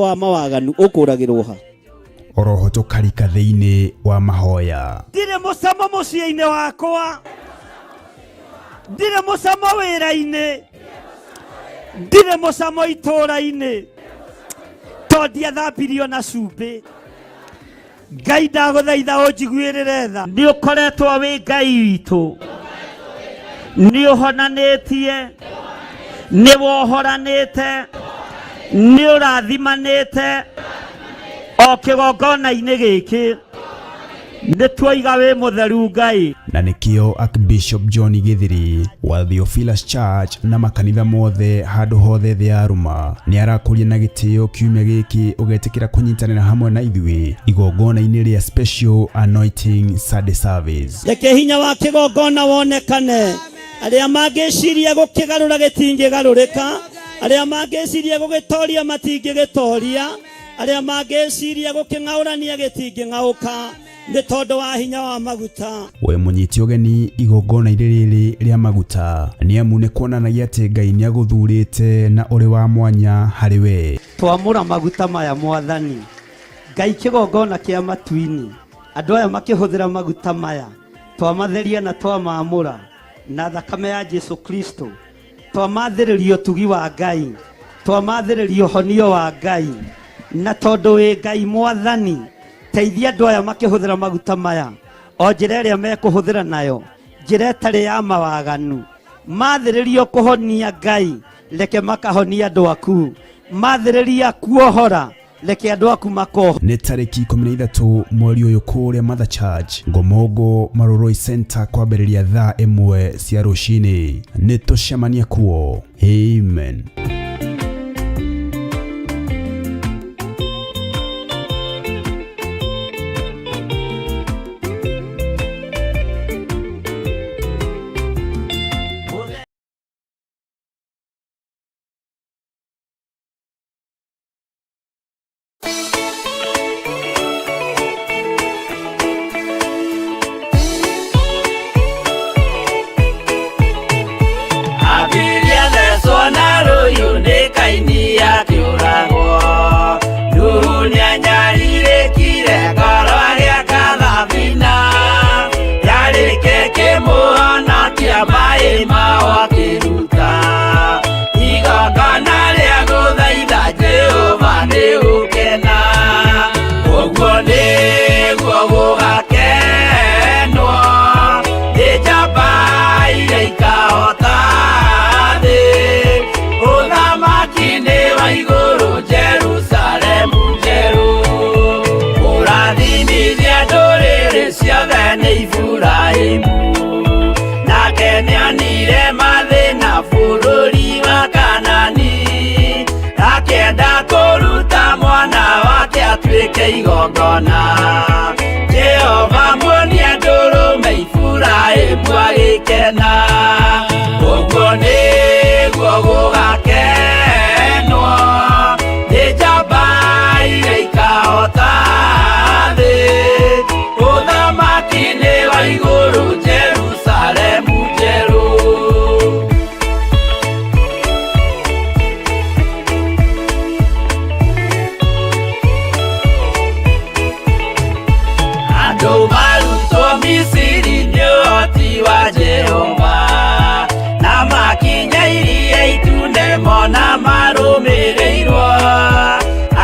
wa mawaganu ukuragirwo ha oroho tukarika thiini wa mahoya ndire musamo muciĩ-inĩ wakwa ndire musamo wĩra-inĩ ndire musamo itũũra-inĩ to ndiathambirio na cumbĩ Ngai ndagũthaitha ũnjiguĩrĩre tha nĩ ũkoretwo wĩ Ngai witũ nĩ ũhonanĩtie nĩ wohoranĩte nĩ ũrathimanĩte o kĩgongona-inĩ gĩkĩ nĩ tuoiga wĩ mũtheru Ngai. Na nĩkĩo Archbishop John Githiri wa Theophilus Church na makanitha mothe handũ hothe thĩ ya rũma nĩ arakũria na gĩtĩo kiumia gĩkĩ ũgetĩkĩra kũnyitanĩra hamwe na ithuĩ igongona-inĩ rĩa Special Anointing Sunday Service. Reke hinya wa kĩgongona wonekane, arĩa mangĩciria gũkĩgarũra gĩtingĩgarũrĩka, arĩa mangĩciria gũgĩtoria matingĩgĩtoria, arĩa mangĩciria gũkĩng'aũrania gĩtingĩng'aũka nĩ tondũ wa hinya wa maguta. We mũnyiti ũgeni igongona-inĩ rĩrĩ rĩa maguta nĩ amu nĩ kuonanagia atĩ Ngai nĩ agũthurĩte na ũrĩ wa mwanya harĩ we. Twamũra maguta maya Mwathani, Ngai kĩgongona kĩa matu-inĩ, andũ aya makĩhũthĩra maguta maya twamatheria na twamamũra na thakame ya Jesu Kristo, twamathĩrĩrio ũtugi wa Ngai, twamathĩrĩrio honio wa Ngai, na tondũ wĩ Ngai Mwathani teithia andũ aya makĩhũthĩra maguta maya o njĩra ĩrĩa mekũhũthĩra nayo njĩra ĩtarĩ ya mawaganu, mathĩrĩrio kũhonia Ngai reke makahonia andũ aku, mathĩrĩria kuohora reke andũ aku makoho. Nĩ tarĩki 13 mweri ũyũ kũrĩa Mother Church Ngomongo Maroroi Center kwambĩrĩria thaa 1 cia rũcinĩ. Nĩ tũcemanie kuo. Amen. Jehova muonia ndũrũme Iburahĩmu agĩkena, ũguo nĩguo gũgakenwo nĩ njamba iria ikahota thĩ, ũthamaki-inĩ wa igũrũ Jerusalemu njerũ. Andũ marutwo Misiri nĩ ũhoti wa Jehova, na makinya Iria Itune mona marũmĩrĩirwo,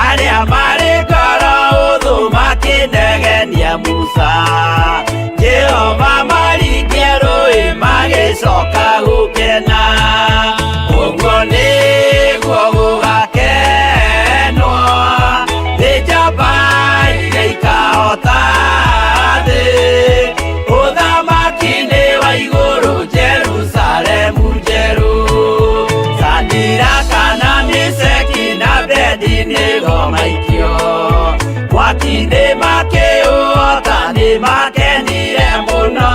arĩa marĩ ngoro hũthũ makĩnegenia Musa, Jehova maringie rũĩ magĩcoka gũkena, ũguo nĩguo gũgakenwo nĩ njamba iria ikahota thĩ, ũthamaki-inĩ wa igũrũ Jerusalemu njerũ. Shadiraka na Meshaki na Abedinego maikio mwaki-inĩ makĩũhota nĩ makenire mũno,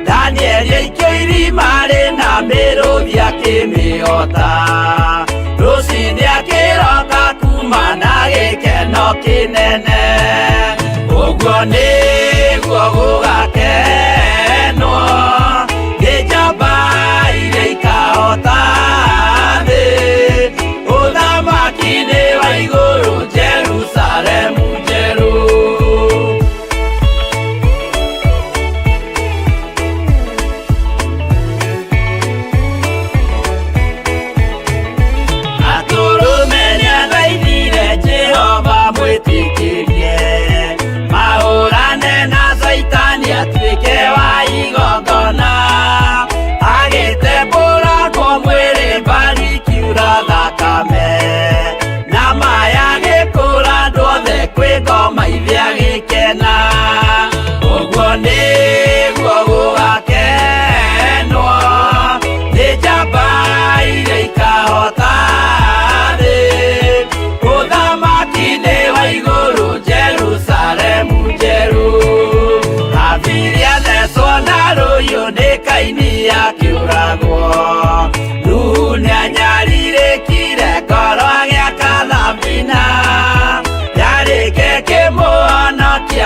Danieli aikio irima rĩna mĩrũthi akĩmĩhota, rũcinĩ akĩroka kuma na gĩkeno kĩnene, ũguo nĩguo gũgakenwo nĩ njamba iria ikahota thĩ, ũthamaki-inĩ wa igũrũ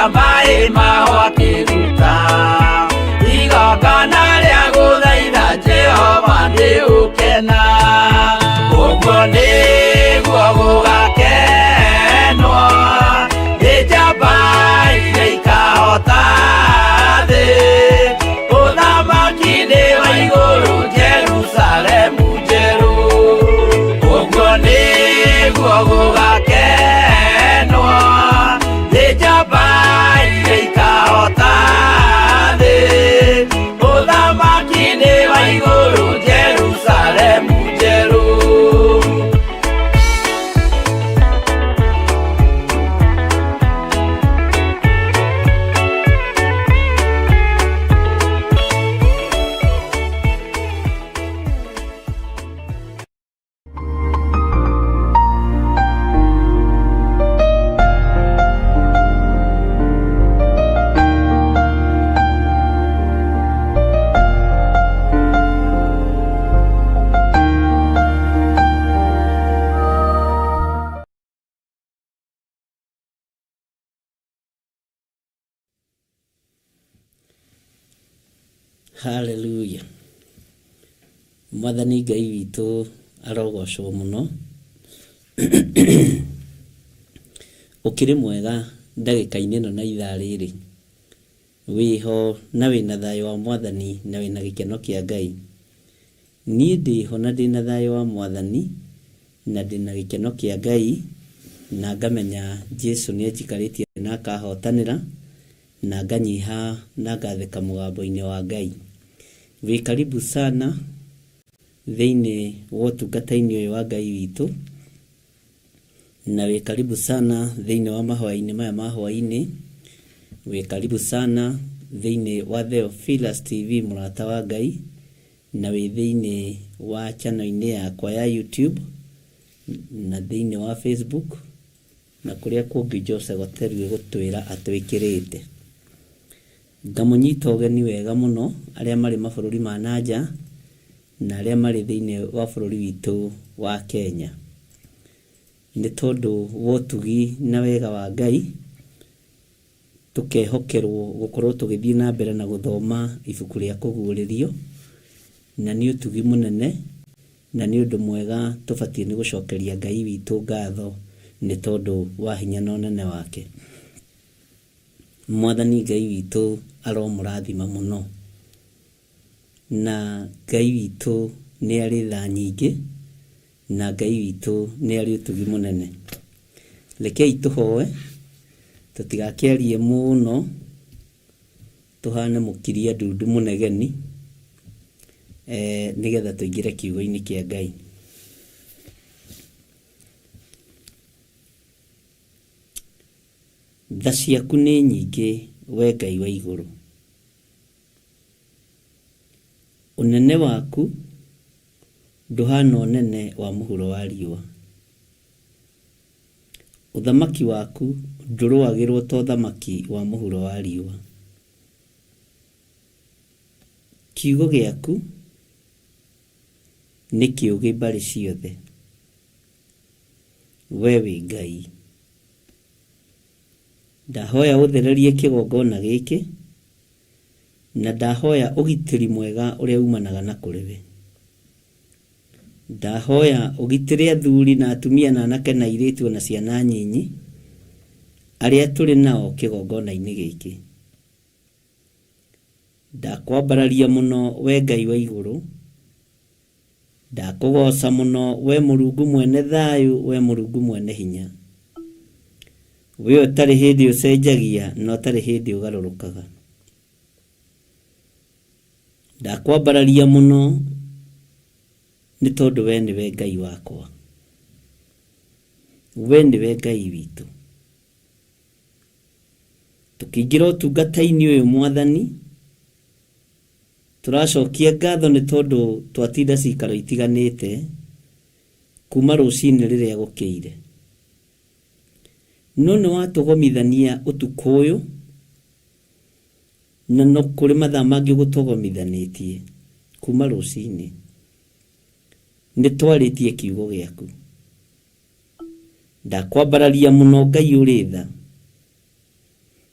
Ria mai mahua kiruta igongona ria guthaitha Jehova ndi ukena uguo niguo gugakenwo ni njamba iria ikahota thĩ ũthamaki-inĩ wa igũrũ Jerusalemu njerũ uguo niguo gugakenwo ni njamba iria ikahota thĩ ũthamaki-inĩ wa igũrũ Jerusalemu njerũ. Hallelujah. Mwathani Ngai witũ arogocwo muno. Ukiri mwega ndagĩka-inĩ ĩno na ithaa rĩrĩ. Wĩho na wĩna thayũ wa Mwathani na wĩna gĩkeno kĩa Ngai. Niĩ ndĩho na ndĩna thayũ wa Mwathani na ndĩna gĩkeno kĩa Ngai na ngamenya Jesu nĩ anjikarĩtie na akahotanĩra na nganyiha na ngathĩka mũgambo-inĩ wa Ngai. Wĩ karibu sana thĩinĩ wa ũtungata-inĩ ũyũ wa Ngai witũ na wĩ karibu sana thĩinĩ wa mahoya-inĩ maya ma hwainĩ. Wĩ karibu sana thĩinĩ wa Theophilus TV mũrata wa Ngai na wĩ thĩinĩ wa channel-inĩ yakwa ya YouTube na thĩinĩ wa Facebook na kũrĩa kũngĩ Jose Goterwe gũtwĩra atwĩkĩrĩte. Ngamũnyita ũgeni wega mũno arĩa marĩ mabũrũri ma nanja na arĩa marĩ thĩinĩ wa bũrũri witũ wa Kenya. Nĩ tondũ wa ũtugi na wega wa Ngai tũkehokerwo gũkorwo tũgĩthiĩ na mbere na gũthoma ibuku rĩa kũguũrĩrio na nĩ ũtugi mũnene na nĩ ũndũ mwega tũbatiĩ nĩ gũcokeria Ngai witũ ngatho nĩ tondũ wa hinya na ũnene wake. Mwathani Ngai witũ aromũrathima mũno na Ngai witũ nĩ arĩ tha nyingĩ na Ngai witũ nĩ arĩ ũtugi mũnene. Rekei tũhoe tũtigakĩarie mũno tũhane mũkiria ndundu mũnegeni nĩgetha tũingĩre kiugo-inĩ kĩa Ngai. Tha ciaku nĩ nyingĩ we Ngai wa igũrũ. Ũnene waku ndũhana ũnene wa mũhuro wa riũa. Ũthamaki waku ndũrũagĩrwo ta ũthamaki wa mũhuro wa riũa. Kiugo gĩaku nĩ kĩũgĩ mbarĩ ciothe. We wĩ Ngai. Ndahoya ũthererie kĩgongona gĩkĩ na ndahoya ũgitĩri mwega ũrĩa umanaga na kũrĩ we. Ndahoya ũgitĩre athuri na atumia na anake na airĩtu na ciana nyinyi arĩa tũrĩ nao kĩgongona-inĩ gĩkĩ. Ndakwambararia mũno we Ngai wa igũrũ. Ndakũgoca mũno we Mũrungu mwene thayũ, we Mũrungu mwene hinya. We ũtarĩ hĩndĩ ũcenjagia na ũtarĩ hĩndĩ ũgarũrũkaga. Ndakwambararia mũno nĩ tondũ we nĩwe Ngai wakwa. We nĩwe Ngai witũ. Tũkĩingĩra ũtungata-inĩ ũyũ Mwathani tũracokia ngatho nĩ tondũ twatinda cikaro itiganĩte kuma rũcinĩ rĩrĩa gũkĩire. No nĩ watũgomithania ũtukũ ũyũ na no kũrĩ mathaa mangĩ gũtũgomithanĩtie kuma rũcinĩ. Nĩ twarĩtie kiugo gĩaku. Ndakwambararia mũno Ngai ũrĩ tha.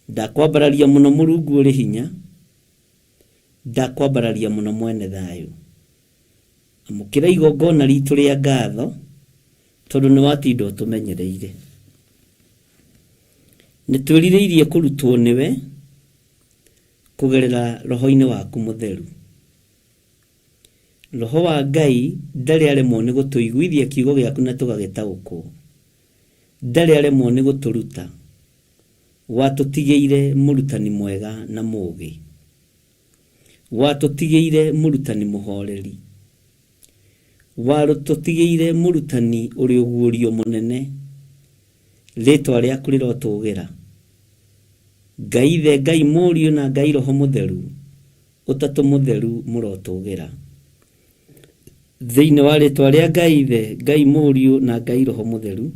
ndakwambararia muno Murungu uri hinya, ndakwambararia muno mwene thayu. Amukira igongona ritu ria ngatho tondu ni watinda utumenyereire. Nitwirireirie kurutwo niwe kugerera roho-ini waku mutheru. Roho wa Ngai ndari aremwo ni gutuiguithia kiugo giaku na tugagitaũkwo. Ndari aremwo ni guturuta. Watutigeire murutani mwega na mugi. Watutigeire murutani muhoreri. Watutigeire murutani uri ugurio munene. Ritwa riaku rirotugira. Ngai Ithe, Ngai Mũriũ na Ngai Roho Mũtheru, Ũtatũ Mũtheru mũrotugira. Thĩinĩ wa ritwa ria Ngai Ithe, Ngai Mũriũ na Ngai Roho Mũtheru,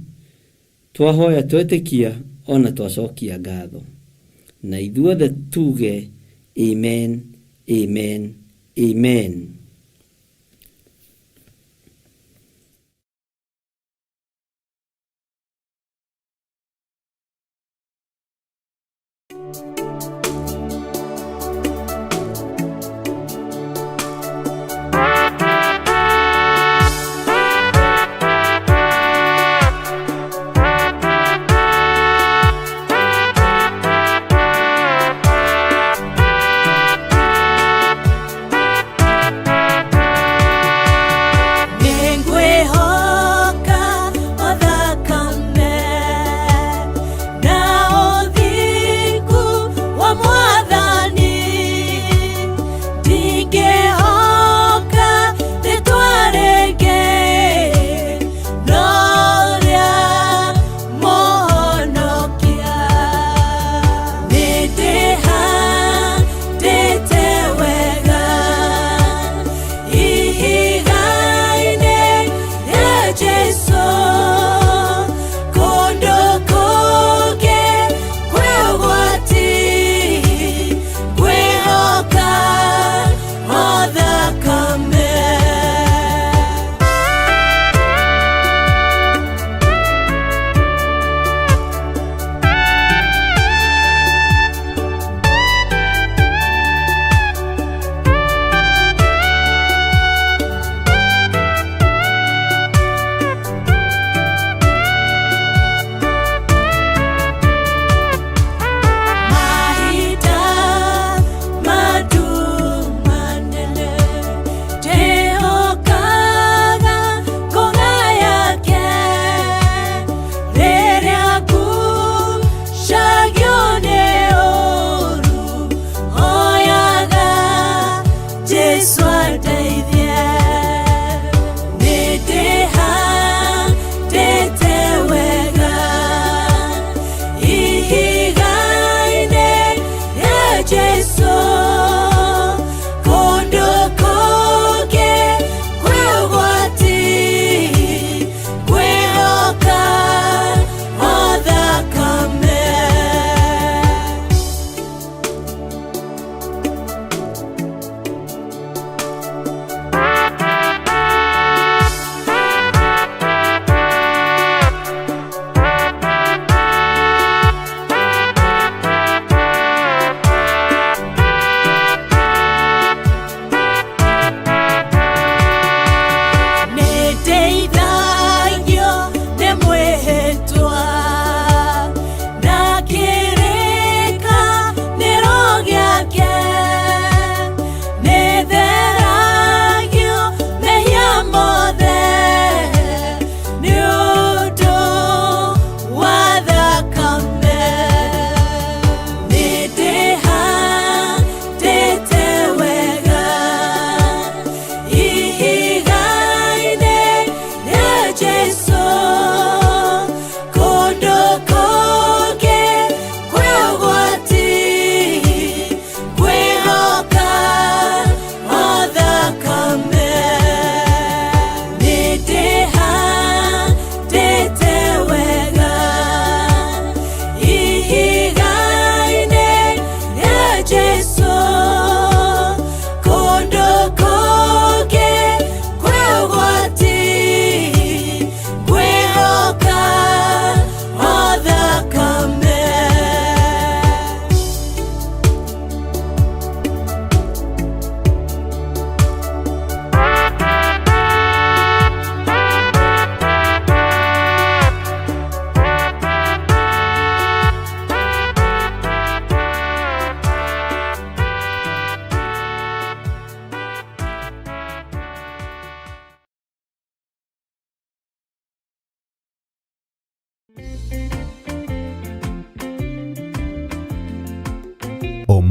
twahoya twetĩkia ona twacokia ngatho. Na ithuothe tuge amen, amen, amen. Wa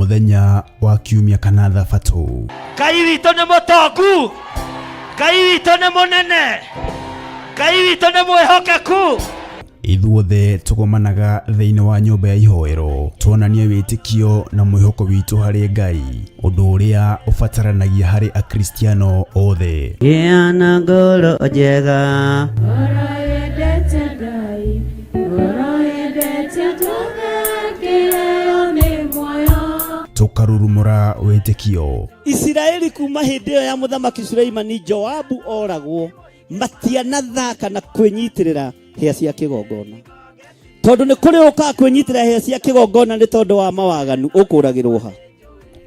muthenya wa kiumia kana thabatu. Ngai witũ nĩ mũtongu, Ngai witũ nĩ mũnene, Ngai witũ nĩ mwĩhokeku. Ithuothe tugomanaga thĩinĩ wa nyũmba ya ihoero tuonanie wĩtĩkio na mwĩhoko witũ harĩ Ngai, ũndũ ũrĩa ũbataranagia harĩ akristiano othe. Gĩa na ngoro njega, tukarurumũra wĩtĩkio. Isiraeli kuma hĩndĩ ĩyo ya mũthamaki Suleimani Joabu oragwo matianathaka na kwĩnyitĩrĩra hĩa cia kĩgongona, tondũ nĩ kũrĩ ũka kwĩnyitĩrĩra hĩa cia kĩgongona nĩ tondũ wa mawaganu ũkũragĩrwo ha.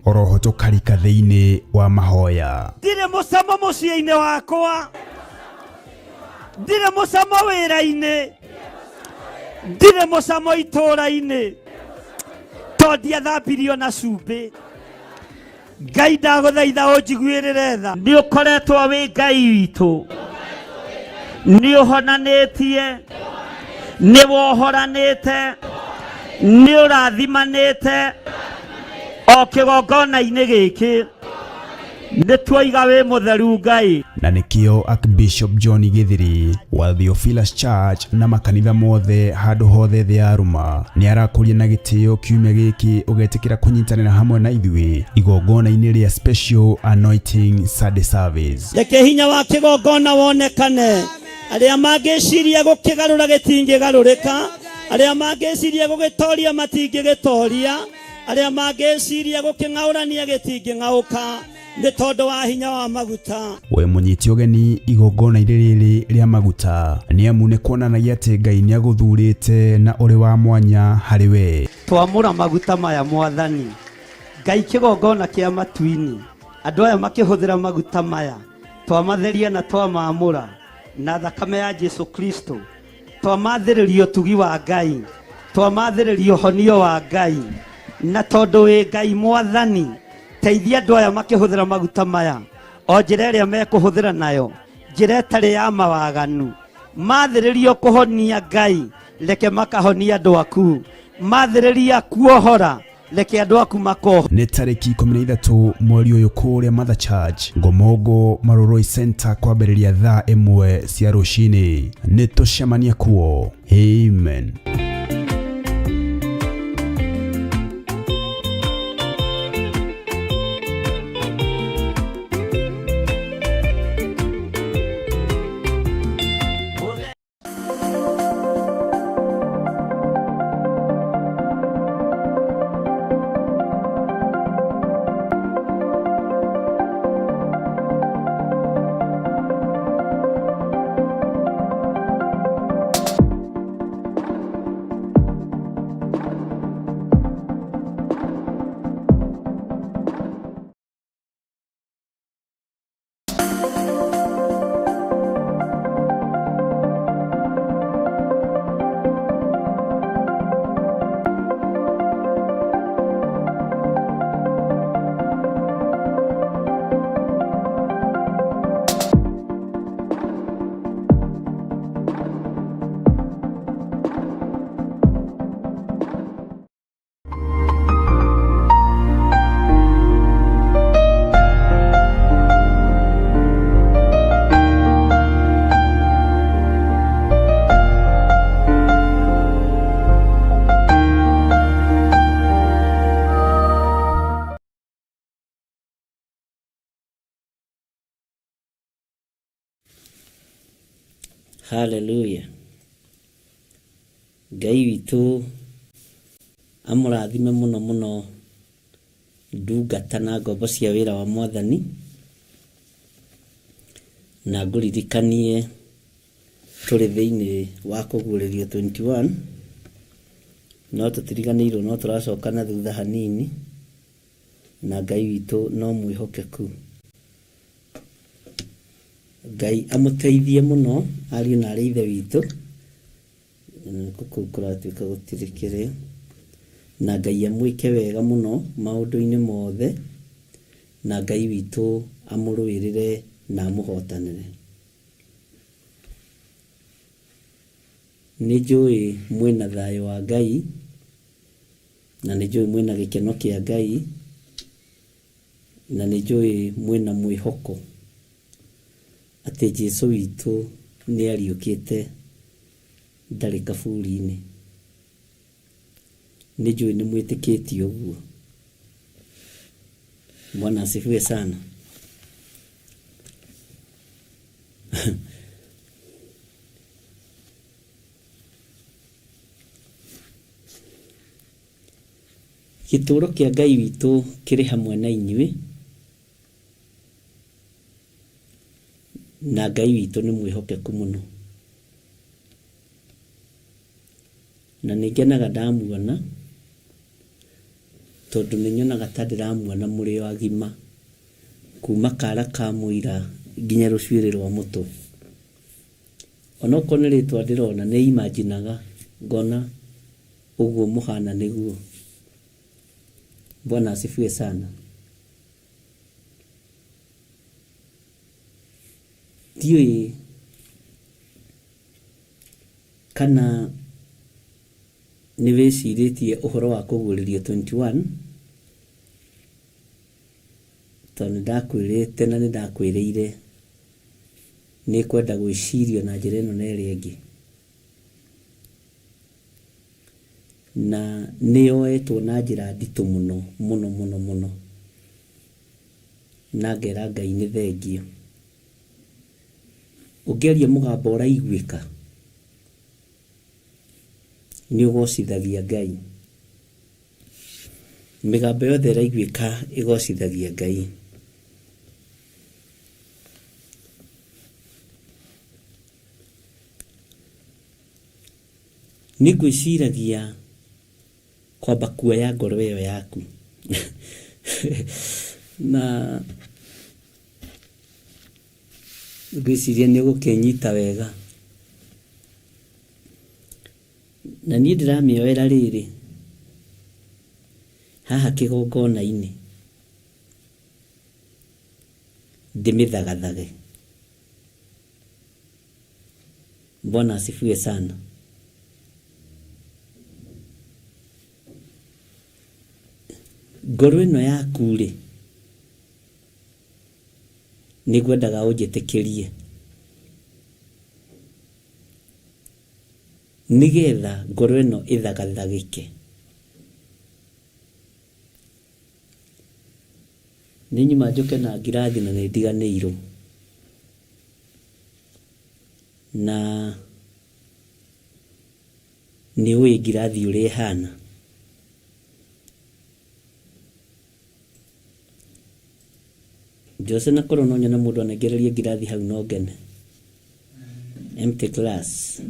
Oroho tukarika thĩinĩ wa mahoya. ndirĩ mũcamo mũciĩ-inĩ wakwa, ndirĩ mũcamo wĩra-inĩ, ndirĩ mũcamo itũũra-inĩ, tondũ ndiathambirio na cumbĩ. Ngai ndagũthaitha ũnjiguĩrĩre tha. Nĩ ũkoretwo wĩ Ngai witũ, nĩ ũhonanĩtie, nĩ wohoranĩte, nĩ ũrathimanĩte o kĩgongona-inĩ gĩkĩ. Nĩ tuoiga wĩ mũtheru Ngai. Na nĩkĩo Archbishop John Gĩthiri wa Theophilus Church na makanitha mothe handũ hothe thĩ ya rũma nĩ arakũria na gĩtĩo kiumia gĩkĩ ũgetĩkĩra kũnyitanĩra hamwe na ithuĩ igongona-inĩ rĩa Special Anointing Sunday Service. Reke hinya wa kĩgongona wonekane, arĩa mangĩciria gũkĩgarũra gĩtingĩgarũrĩka, arĩa mangĩciria gũgĩtoria matingĩgĩtoria, arĩa mangĩciria gũkĩng'aũrania gĩtingĩng'aũka, nĩ tondũ wa hinya wa maguta. We mũnyiti ũgeni igongona-inĩ rĩrĩ rĩa maguta nĩ amu nĩ kuonanagia atĩ Ngai nĩ agũthurĩte na ũrĩ wa mwanya harĩ we. Twamũra maguta maya Mwathani, Ngai kĩgongona kĩa matu-inĩ, andũ aya makĩhũthĩra maguta maya, twamatheria na twamamũra na thakame ya Jesu Kristo, twamathĩrĩria ũtugi wa Ngai, twamathĩrĩria ũhonio wa Ngai, na tondũ wĩ Ngai Mwathani, teithia andũ aya makĩhũthĩra maguta maya o njĩra ĩrĩa mekũhũthĩra nayo, njĩra ĩtarĩ ya mawaganu. Mathĩrĩrio kũhonia Ngai, reke makahonia andũ aku. Mathĩrĩria kuohora, reke andũ aku makoho. Nĩ tarĩki 13 mweri ũyũ kũrĩa Mother Church Ngomongo Maroroi Center kwambĩrĩria thaa 1 cia rũcinĩ. Nĩ tũcemania kuo. Amen. Hallelujah. Ngai witũ amũrathime mũno mũno ndungata na ngombo cia wĩra wa Mwathani, na ngũririkanie tũrĩ thĩinĩ wa kũguũrĩrio 21, no tũtiriganĩirwo no tũracoka na thutha hanini, na Ngai witũ no mwĩhokeku. Ngai amũteithie mũno ariũ na arĩ ithe witũ kũratuĩka gũtirĩ kĩrĩa, na Ngai amwĩke wega mũno maũndũ-inĩ mothe, na Ngai witũ amũrũĩrĩre na amũhotanĩre. Nĩ njũĩ mwĩna thayũ wa Ngai, na nĩ njũĩ mwĩna gĩkeno kĩa Ngai, na nĩ njũĩ mwĩna mwĩhoko atĩ Jesũ witũ nĩ ariũkĩte, ndarĩ kaburi-inĩ. Nĩ njũĩ nĩ mwĩtĩkĩtie ũguo. Bwana asifiwe sana. Gĩtũũro kĩa Ngai witũ kĩrĩ hamwe na inyuĩ, na Ngai witũ nĩ mwĩhokeku mũno, na nĩ ngenaga ndamuona, tondũ nĩ nyonaga ta ndĩramuona mũrĩ o agima kuma kara ka mũira nginya rũcuĩrĩ rwa mũtwe. Onokorwo nĩ rĩtwa ndĩrona nĩ imaginaga ngona ũguo mũhana nĩguo. Bwana asifiwe sana. Ndiũĩ kana nĩ wĩcirĩtie ũhoro wa kũguũrĩrio 21, tondũ ndakwĩrĩte na nĩ ndakwĩrĩire nĩ kwenda gwĩcirio na njĩra ĩno na ĩrĩa ĩngĩ, na nĩ yoetwo na njĩra nditũ mũno mũno mũno mũno, na ngera Ngai nĩ thengio. Ũngĩaria mũgambo ũraiguĩka nĩ ũgocithagia Ngai. Mĩgambo yothe ĩraiguĩka ĩgocithagia Ngai. Nĩ ngwĩciragia kwamba kuoya ngoro ĩyo yaku na ngwĩciria nĩ ũgũkĩnyita wega, na niĩ ndĩramĩoera rĩrĩ haha kĩgongona-inĩ ndĩmĩthagathage. Bwana asifiwe sana. Ngoro ĩno yaku rĩ, nĩ ngwendaga ũnjĩtĩkĩrie nĩgetha ngoro ĩno ĩthagathagĩke. Nĩ nyuma njoke na ngirathi na nĩ ndiganĩirwo, na nĩ ũĩ ngirathi ũrĩa ĩhana. Jose na korwo no nyona mũndũ anengererie ngirathi hau no ngene. Empty glass.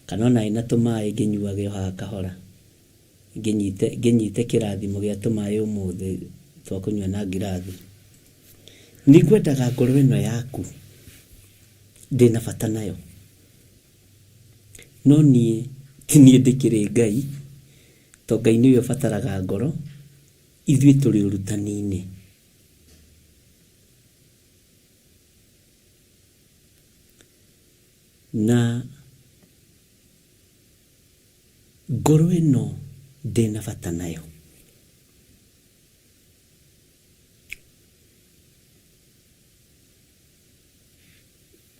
Kana ona ina tũmaĩ ngĩnyuage haha kahora. Ngĩnyite kĩrathimo gĩa tũmaĩ ũmũthĩ twa kũnyua na ngirathi. Nĩ ngwendaga ngoro ĩno yaku ndĩna bata nayo. No niĩ ti niĩ ndĩkĩrĩ Ngai, to Ngai nĩwe ũbataraga ngoro, ithuĩ tũrĩ ũrutani-inĩ. Na ngoro ĩno ndĩna bata nayo.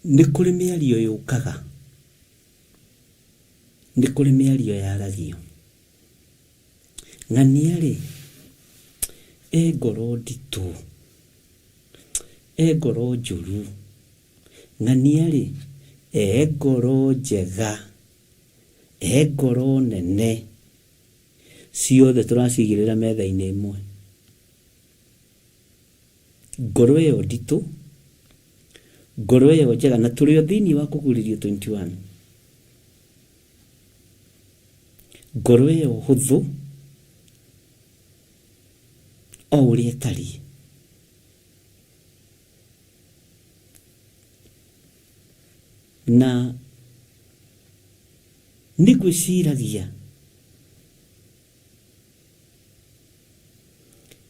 Nĩ kũrĩ mĩario yũkaga, nĩ kũrĩ mĩario yaragio. Ng'ania rĩ, ngoro nditũ, ngoro njũru. Ng'ania rĩ, ngoro njega, ngoro nene, ciothe tũracigĩrĩra metha-inĩ ĩmwe. Ngoro ĩyo nditũ, ngoro ĩyo njega, na tũrĩ o thĩinĩ wa kũguũrĩrio 21. Ngoro ĩyo hũthũ o ũrĩa ĩtariĩ. Na nĩ ngwĩciragia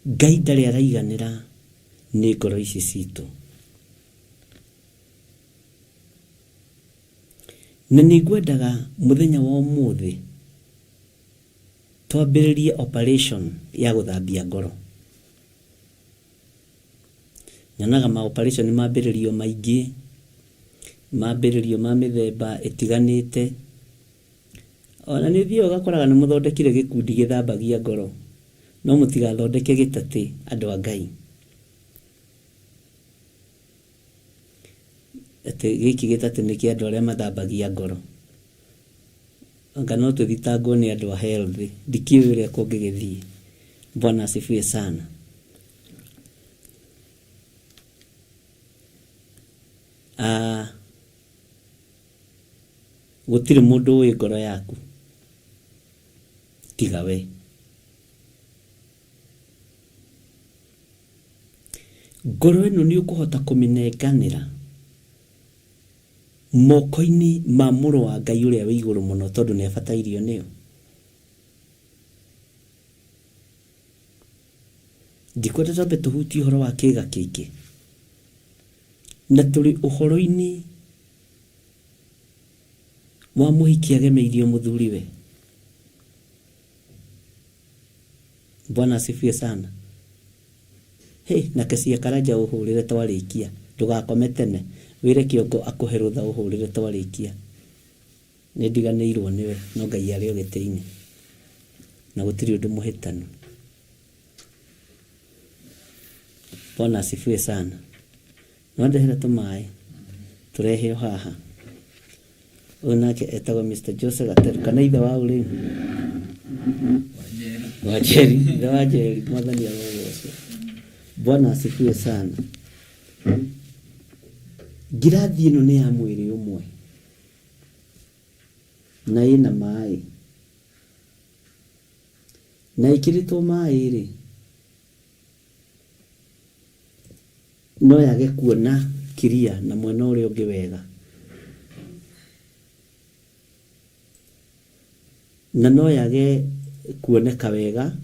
Ngai ndarĩ araiganĩra nĩ ngoro ici citũ. Na nĩ ngwendaga mũthenya wa ũmũthĩ twambĩrĩrie operation ya gũthambia ngoro. Nyonaga ma operation mambĩrĩrio maingĩ, mambĩrĩrio ma mĩthemba ĩtiganĩte. Ona nĩ ũthiĩ ũgakoraga nĩ mũthondekire gĩkundi gĩthambagia ngoro, no mũtigathondeke gĩtatĩ andũ a Ngai. Atĩ gĩkĩ gĩtatĩ nĩ kĩa andũ arĩa mathambagia ngoro. Anga no tũthitangwo nĩ andũ a health, ndikiũĩ ũrĩa kũngĩgĩthiĩ. Bwana asifiwe sana. Gũtirĩ mũndũ ũĩ ngoro yaku tiga we. Ngoro ĩno nĩ ũkũhota kũmĩnenganĩra moko-inĩ ma mũrũ wa Ngai ũrĩa wĩ igũrũ mũno, tondũ nĩ abatairio nĩyo. Ndikwenda twambe tũhutie ũhoro wa kĩĩga kĩingĩ, na tũrĩ ũhoro-inĩ wa mũhiki agemeirio mũthuriwe. Bwana asifiwe sana. Na Kesia Karanja ũhũrĩre twarĩkia, ndũgakome tene, wĩre kĩongo akũhe rũtha ũhũrĩre twarĩkia. Nĩ ndiganĩirwo nĩwe, no Ngai arĩ o gĩtĩ-inĩ na gũtirĩ ũndũ mũhĩtanu. Bwana asifiwe sana. Nondehera tũmaĩ tũrehe haha. Ũyũ nake etagwo Mr. Joseph Gateru, kana ithe wa ũrĩmi Wajeri, ithe wa Njeri, mwathani arogocwo. Bwana asifiwe sana. Ngirathi ĩno nĩ ya mwĩrĩ ũmwe na ĩna maĩ, na ĩkĩrĩtwo maĩ rĩ, no yage kuona kiria na mwena ũrĩa ũngĩ wega, na no yage kuoneka wega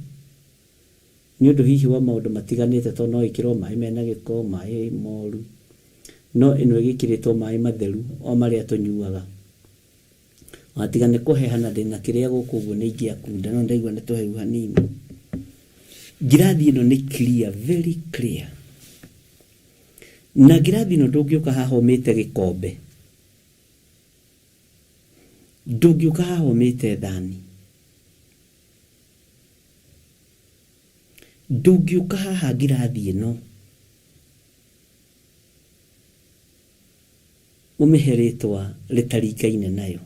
nĩ ũndũ hihi wa maũndũ matiganĩte, tondũ no ĩkĩrwo maĩ mena gĩko, maĩ moru. No ĩno ĩgĩkĩrĩtwo maĩ matheru o marĩa tũnyuaga. Watiga nĩ kũhehana ndĩna kĩrĩa gũkũ ũguo nĩ ingĩakunda, no ndaigua nĩ tũhehu hanini. Ngirathi ĩno nĩ clear, very clear. Na ngirathi ĩno ndũngĩũka haha ũmĩte gĩkombe, ndũngĩũka haha ũmĩte thani, ndũngĩũka haha ngirathi ĩno ũmĩhe rĩtwa rĩtaringaine nayo.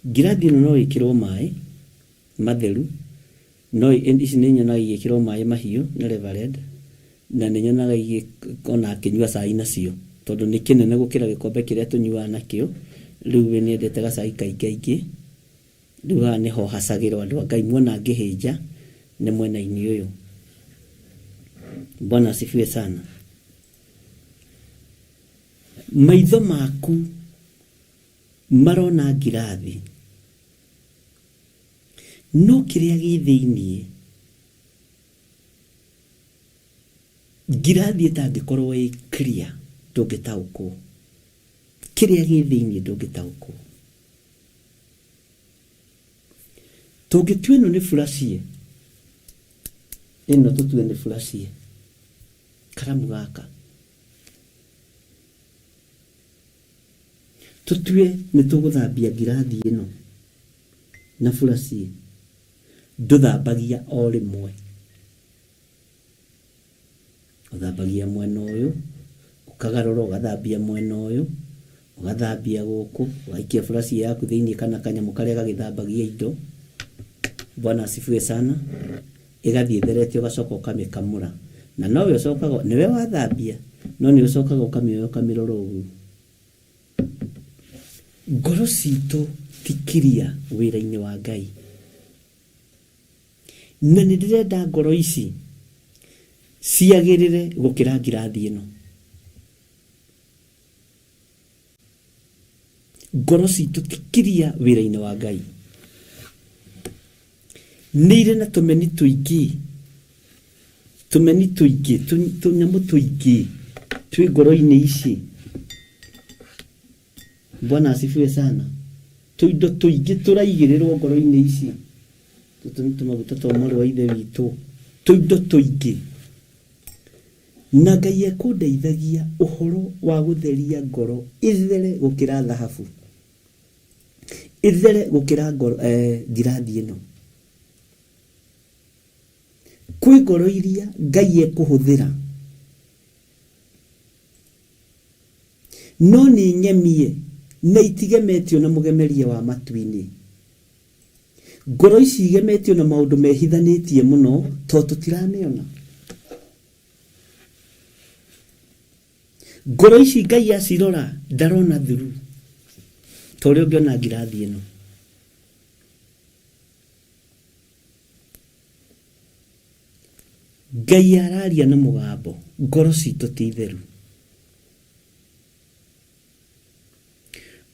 Ngirathi ĩno no ĩkĩrwo maĩ matheru, no ici nĩ nyonaga igĩkĩrwo maĩ mahiũ na Reverend, na nĩ nyonaga ona akĩnyua cai nacio, tondũ nĩ kĩnene gũkĩra gĩkombe kĩrĩa tũnyuaga nakĩo. Rĩu we nĩendete gacai kaingaingĩ, rĩu haha nĩho hacagĩrwo andũ a Ngai, muona ngĩhĩnja nĩ mwena-inĩ ũyũ. Bwana asifiwe sana. Maitho maku marona ngirathi, no kĩrĩa gĩ thĩiniĩ, ngirathi ĩtangĩkorwo ĩ clear ndũngĩtaũkwo, kĩrĩa gĩ thĩiniĩ ndũngĩtaũkwo. Tũngĩtua ĩno nĩ furacie, ĩno tũtue nĩ furacie, karamu gaka tũtue nĩ tũgũthambia ngirathi ĩno na furacie, ndũthambagia o rĩmwe, ũthambagia mwena ũyũ, ũkagarũra ũgathambia mwena ũyũ, ũgathambia gũkũ, ũgaikia furacie yaku thĩiniĩ kana kanyamũ karĩa gagĩthambagia indo. Bwana asifiwe sana. Ĩgathiĩ theretio, ũgacoka ũkamĩkamũra, na nowe ũcokaga, nĩwe wathambia, no nĩ ũcokaga ũkamĩoya ũkamĩrora ũguo. Ngoro citũ ti kiria wĩra-inĩ wa Ngai, na nĩ ndĩrenda ngoro ici ciagĩrĩre gũkĩra ngirathi ĩno. Ngoro citũ ti kiria wĩra-inĩ wa Ngai, nĩ irĩ na tũmeni tũingĩ, tũnyamũ tũingĩ twĩ ngoro-inĩ ici. Bwana asifiwe sana. tuindo tuingi turaigirirwo ngoro-ini ici tutu ni tumaguta twa mwari wa ithe witũ tuindo tuingi na Ngai ekundeithagia uhoro wa gutheria ngoro ithere gukira thahabu ithere gukira ngoro ngirathi ĩno kwi ngoro iria Ngai ekuhuthira no ni nyemie na itigemetio na mugemeria wa matu-ini ngoro ici igemetio na maundu mehithanitie muno to tutirameona ngoro ici Ngai acirora ndarona thuru tore ungiona ngirathi ĩno Ngai araria na mugambo ngoro citu ti theru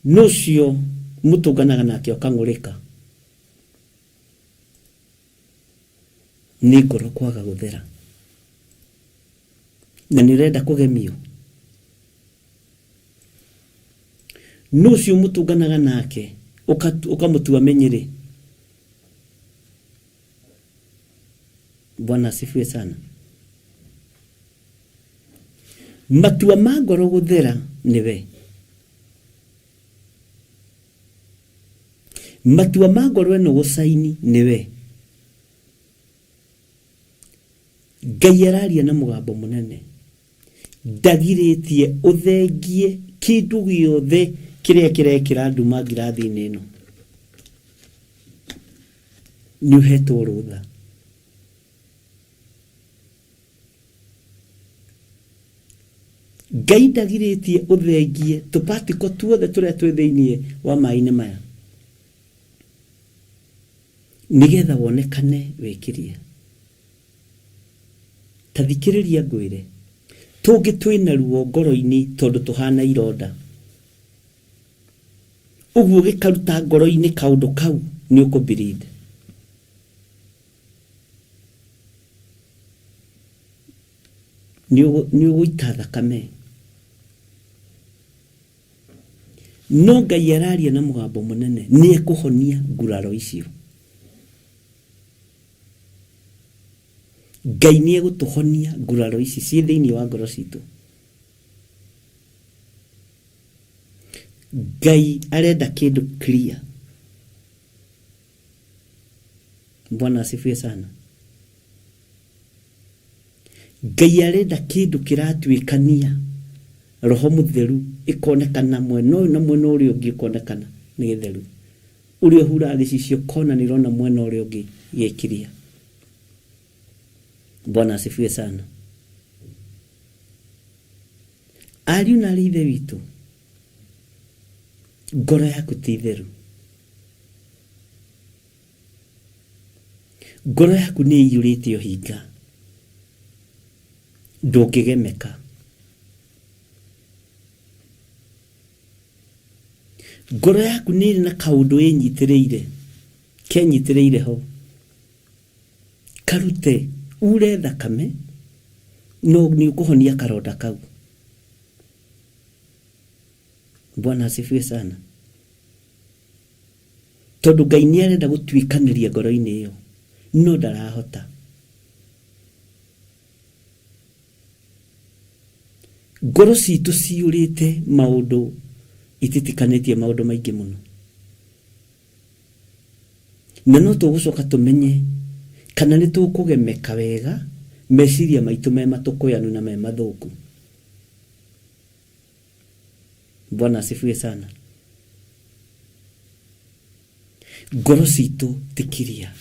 nucio mutunganaga nake okang'urika ni ngoro kwaga guthera na nirenda kugemio nucio mutunganaga nake ukamutua menyere. Bwana asifiwe sana. Matua ma ngoro guthera niwe. Matua ma ngoro eno gusaini niwe. Ngai araria na mugambo munene. Ndagiritie uthengie kindu giothe kiria kirekira nduma ngirathi-ini ino. Ni uhetwo rutha. Ngai ndagiritie uthengie tupatiko tuothe turia twi thiini wa mai-ini maya nigetha wonekane wikirie. Tathikiriria ngwire tungi twina ruo ngoro-ini tondu tuhana ironda uguo gikaruta ngoro-ini kaundu kau ni ukubirinde. Ni uguita thakame. No Ngai araria na mugambo munene ni ekuhonia nguraro icio. Ngai ni egutuhonia nguraro ici ci thiini wa ngoro citu. Ngai arenda kindu clear. Bwana asifiwe sana. Ngai arenda kindu kiratwikania roho mutheru ikonekana mweno na mweno uri ungi ikonekana ni githeru uri hura gicicio kona ni rona mweno uri ungi yekiria. Bwana asifiwe sana. Ariu na ithe witu ngoro yaku ti theru. Ngoro yaku ni iyuritio hinga ndungigemeka. Ngoro yaku ni iri na kaundu inyitiriire kenyitiriire ho karute ure thakame no ni ukuhonia karonda kau. Bwana asifiwe sana. Tondu Ngai ni arenda gutwikaniria ngoro-ini iyo no ndarahota. Ngoro citu ciurite maundu ititikanetie maundu maingi muno. Na no tugucoka tumenye kana ni tukugemeka wega meciria maitu me matukuyanu na me mathuku. Bwana asifiwe sana. Ngoro citu tikiria.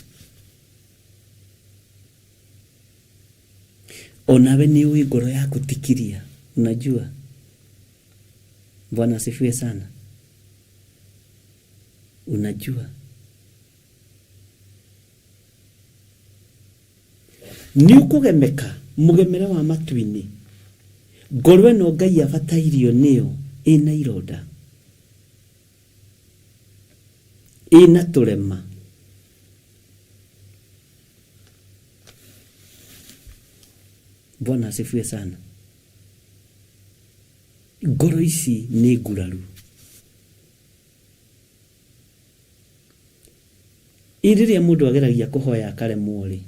Onawe ni ui ngoro yaku tikiria. Unajua. Bwana asifiwe sana. Unajua. Ni ukugemeka mugemera wa matu-ini. Ngoro eno Ngai abatairio niyo ina ironda. Ina turema. Bwana asifiwe sana. Ngoro ici ni nguraru. iriria mundu ageragia kuhoya akaremwo ri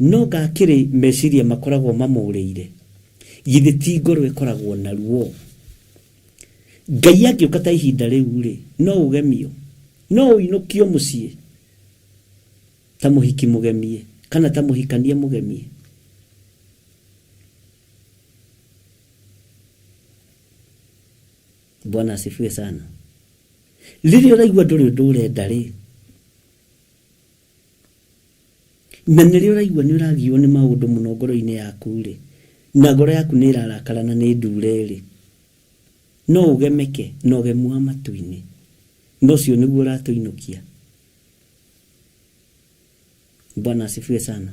no gakiri meciria makoragwo mamuriire githe ti ngoro ikoragwo na ruo Ngai angĩũka ta ihinda rĩu ri no ugemio no uinukio muciĩ ta muhiki mugemie kana ta muhikania mugemie Bwana asifiwe sana Rĩrĩa ũraigua ndũrĩ ũndũ ũrenda rĩ na rĩrĩa ũraigua nĩ ũragio nĩ maũndũ mũno ngoro-inĩ yaku rĩ na ngoro yaku nĩ ĩrarakara na nĩ ndure rĩ no ũgemeke no ũgemua matu-inĩ no ũcio nĩguo ũratũinũkia Bwana asifiwe sana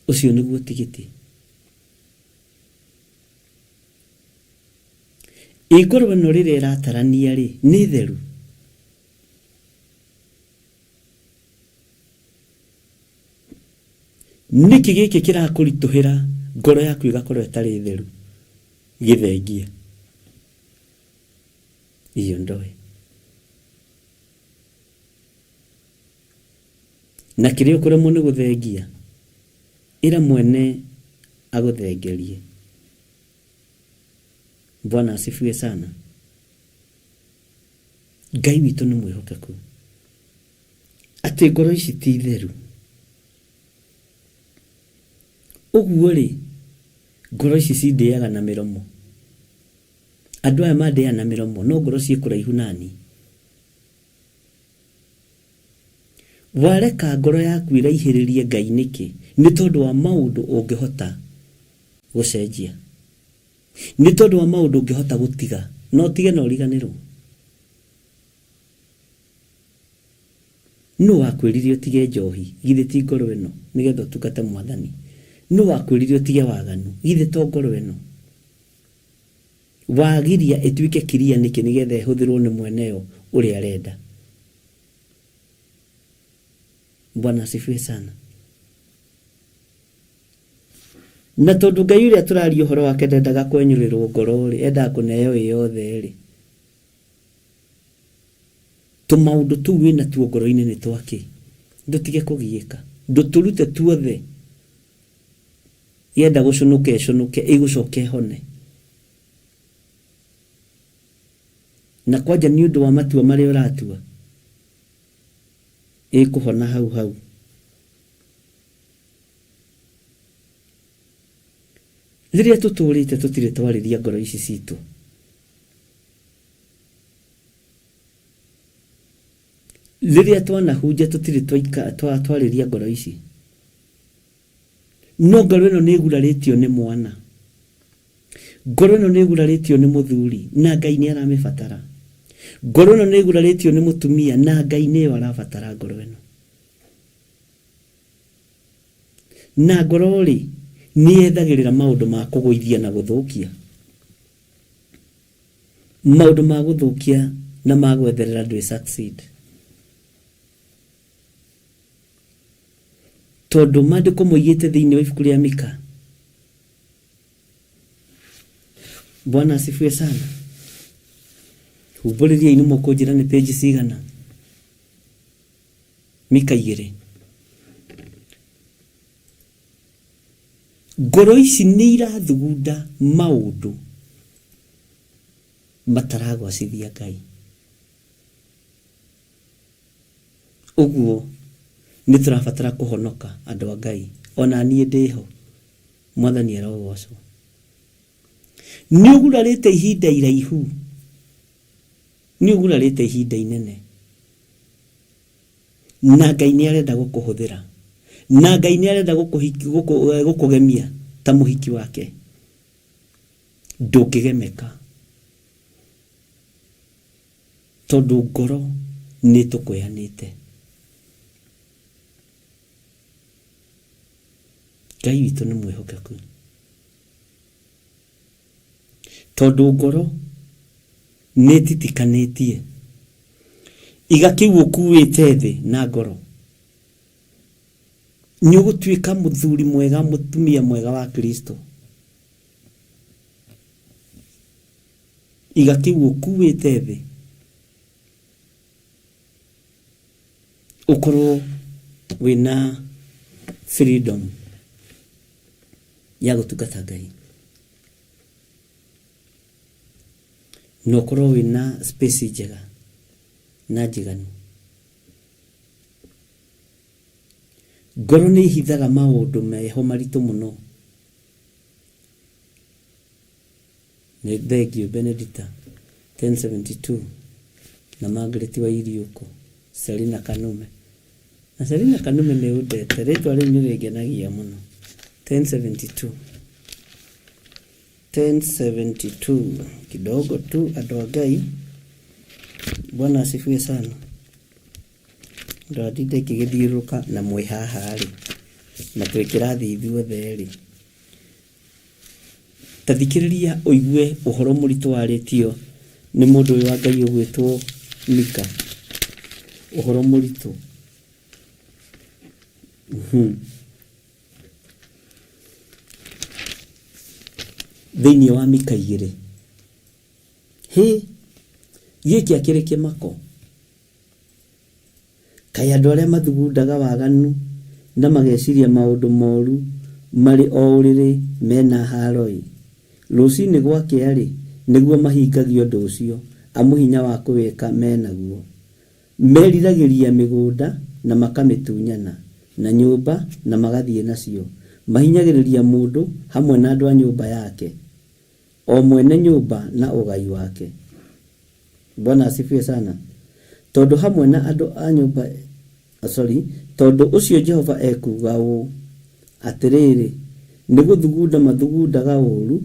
ũcio nĩguo tigiti Igoro no rĩrĩa ĩratarania rĩ nĩ theru niki gĩkĩ kĩrakũritũhĩra ngoro yaku ĩgakorwo ĩtarĩ theru gĩthengia iyo ndoe na kĩrĩa ũkũremwo nĩ gũthengia ĩra mwene agũthengerie Bwana asifiwe sana Ngai witũ nĩ mwĩhokeku atĩ ngoro ici ti theru ũguo rĩ ngoro ici cindĩaga na mĩromo andũ aya mandĩaga na mĩromo no ngoro ciĩ kũraihu nani wareka ngoro yaku ĩraihĩrĩrie Ngai nĩkĩ nĩ tondũ wa maũndũ ũngĩhota gũcenjia nĩ tondũ wa maũndũ ũngĩhota gũtiga no tige na ũriganĩrwo no wakwĩrire ũtige njohi githĩ ti ngoro ĩno nĩgetha ũtungate Mwathani no wakwĩrire ũtige waganu githĩ to ngoro ĩno wagiria ĩtuĩke kiria nĩkĩ nĩgetha ĩhũthĩrwo nĩ mweneyo ũrĩa arenda Bwana asifiwe sana na tondu Ngai uria turaria uhoro wake ndendaga kwenyũrĩrwo ngoro ri enda kũneo yothe ri tumaundu tu wina tuo ngoro-inĩ nĩ twake ndutige kũgiĩka nduturute tuothe yenda gũconoke ĩgũcoke hone na kwanja nĩ ũndũ wa matua marĩa ũratua ĩkũhona hau Rĩrĩa tũtũrĩte tũtirĩ twarĩria ngoro ici citũ rĩrĩa twanahunja tũtirĩ twarĩria ngoro ici no ngoro ĩno nĩ ĩgurarĩtio nĩ mwana ngoro ĩno nĩ ĩgurarĩtio nĩ mũthuri na Ngai nĩ aramĩbatara ngoro ĩno nĩ ĩgurarĩtio nĩ mũtumia na Ngai nĩyo arabatara ngoro ĩno na ngoro rĩ nĩ yethagĩrĩra maũndũ ma kũgũithia na gũthũkia maũndũ ma gũthũkia na ma gwetherera ndwĩ succeed tondũ maandĩko moigĩte thĩinĩ wa ibuku rĩa Mika Bwana asifiwe sana humbũrĩriai-inĩ mũkũnjĩra nĩ page cigana Mika 2 ngoro ici nĩ irathugunda maũndũ mataragwacithia Ngai ũguo nĩ tũrabatara kũhonoka andũ a Ngai ona niĩ ndĩho Mwathani arogocwo nĩ ũgurarĩte ihinda iraihu nĩ ũgurarĩte ihinda inene na Ngai nĩ arenda gũkũhũthĩra na Ngai nĩ arenda gũkũgemia ta mũhiki wake ndũngĩgemeka tondũ ngoro nĩ tũkweanĩte Ngai witũ nĩ mwĩhokeku tondũ ngoro nĩ titikanĩtie igakĩu ũkuĩte thĩ na ngoro nĩ ũgũtuĩka mũthuri mwega mũtumia mwega wa Kristo igakĩu ũkuĩte thĩ ukorwo wina freedom ya gutungata Ngai, no ukorwo wina space njega na njiganu. Ngoro nĩ ihithaga maũndũ meho maritũ mũno. Nĩ thengio Benedicta 1072 na Margaret wa Iriuko, Selina Kanume. Na Selina Kanume nĩ ũndete, rĩtwa rĩu nĩ rĩngenagia mũno. 1072 kidogo tu, andũ a Ngai. Bwana asifiwe sana. Ndo ndinde kigithiuruka na mwe haha ri na twikirathi ithuothe ri. Tathikiriria uigue uhoro muritu waritio ni mundu uyu wa Ngai ugwitwo Mika. Uhoro muritu. Thĩinĩ wa Mika 2. Gĩkĩ akĩrĩ kĩmako. Kaĩ andũ arĩa mathugundaga waganu na mageciria maũndũ moru marĩ o ũrĩrĩ mena haroi. Rũcinĩ gwakĩa-rĩ nĩguo mahingagio ũndũ ũcio, amu hinya wa kũwĩka menaguo. Meriragĩria mĩgũnda na makamĩtunyana, na nyũmba na magathiĩ nacio. Mahinyagĩrĩria mũndũ hamwe na andũ a nyũmba yake, o mwene nyũmba na ũgai wake. Bwana asifiwe sana. Tondũ hamwe na andũ a nyũmba tondũ ũcio Jehova ekuga ũũ atĩrĩrĩ, nĩ gũthugunda mathugundaga ũru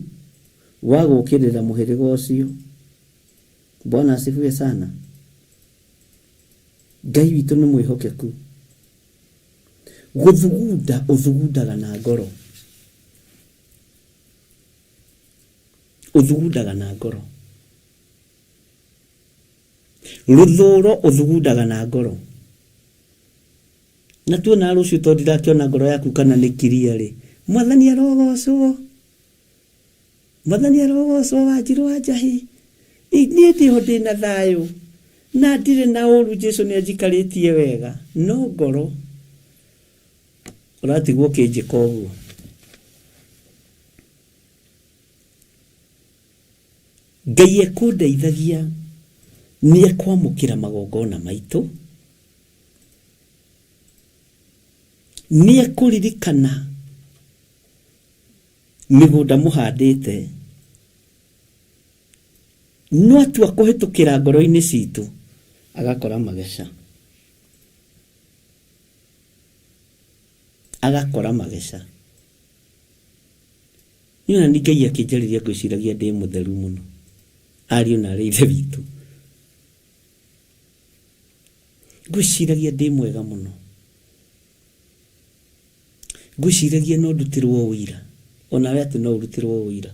wa gũkĩrĩra mũhĩrĩga ũcio. Bwana asifiwe sana. Ngai witũ nĩ mwĩhokeku. Gũthugunda ũthugundaga na ngoro. Ũthugundaga na ngoro. Ruthuro uthugundaga na ngoro. Na tuona rucio to ndirakiona ngoro yaku kana nĩ kiria ri. Mwathani arogocwo. Mwathani arogocwo Wanjiru wa Njahi. Niĩ ndiho ndĩna thayũ na ndirĩ na ũru, Jesu nĩ anjikarĩtie wega, no ngoro ũratigwo kĩnjĩka ũguo. Ngai ekũndeithagia nĩ ekwamũkĩra magongona maitũ, nĩ ekũririkana mĩgũnda mũhandĩte, no atua kũhĩtũkĩra ngoro-inĩ citũ agakora mageca. Agakora mageca. Nĩona nĩ Ngai akĩnjarĩria ngwĩciragia ndĩ mũtheru mũno. Ariũ na arĩ ithe witũ. Ngwĩciragia ndĩ mwega mũno. Ngwĩciragia no ndutirwo ũira. Onawe atĩ no ũrutirwo ũira.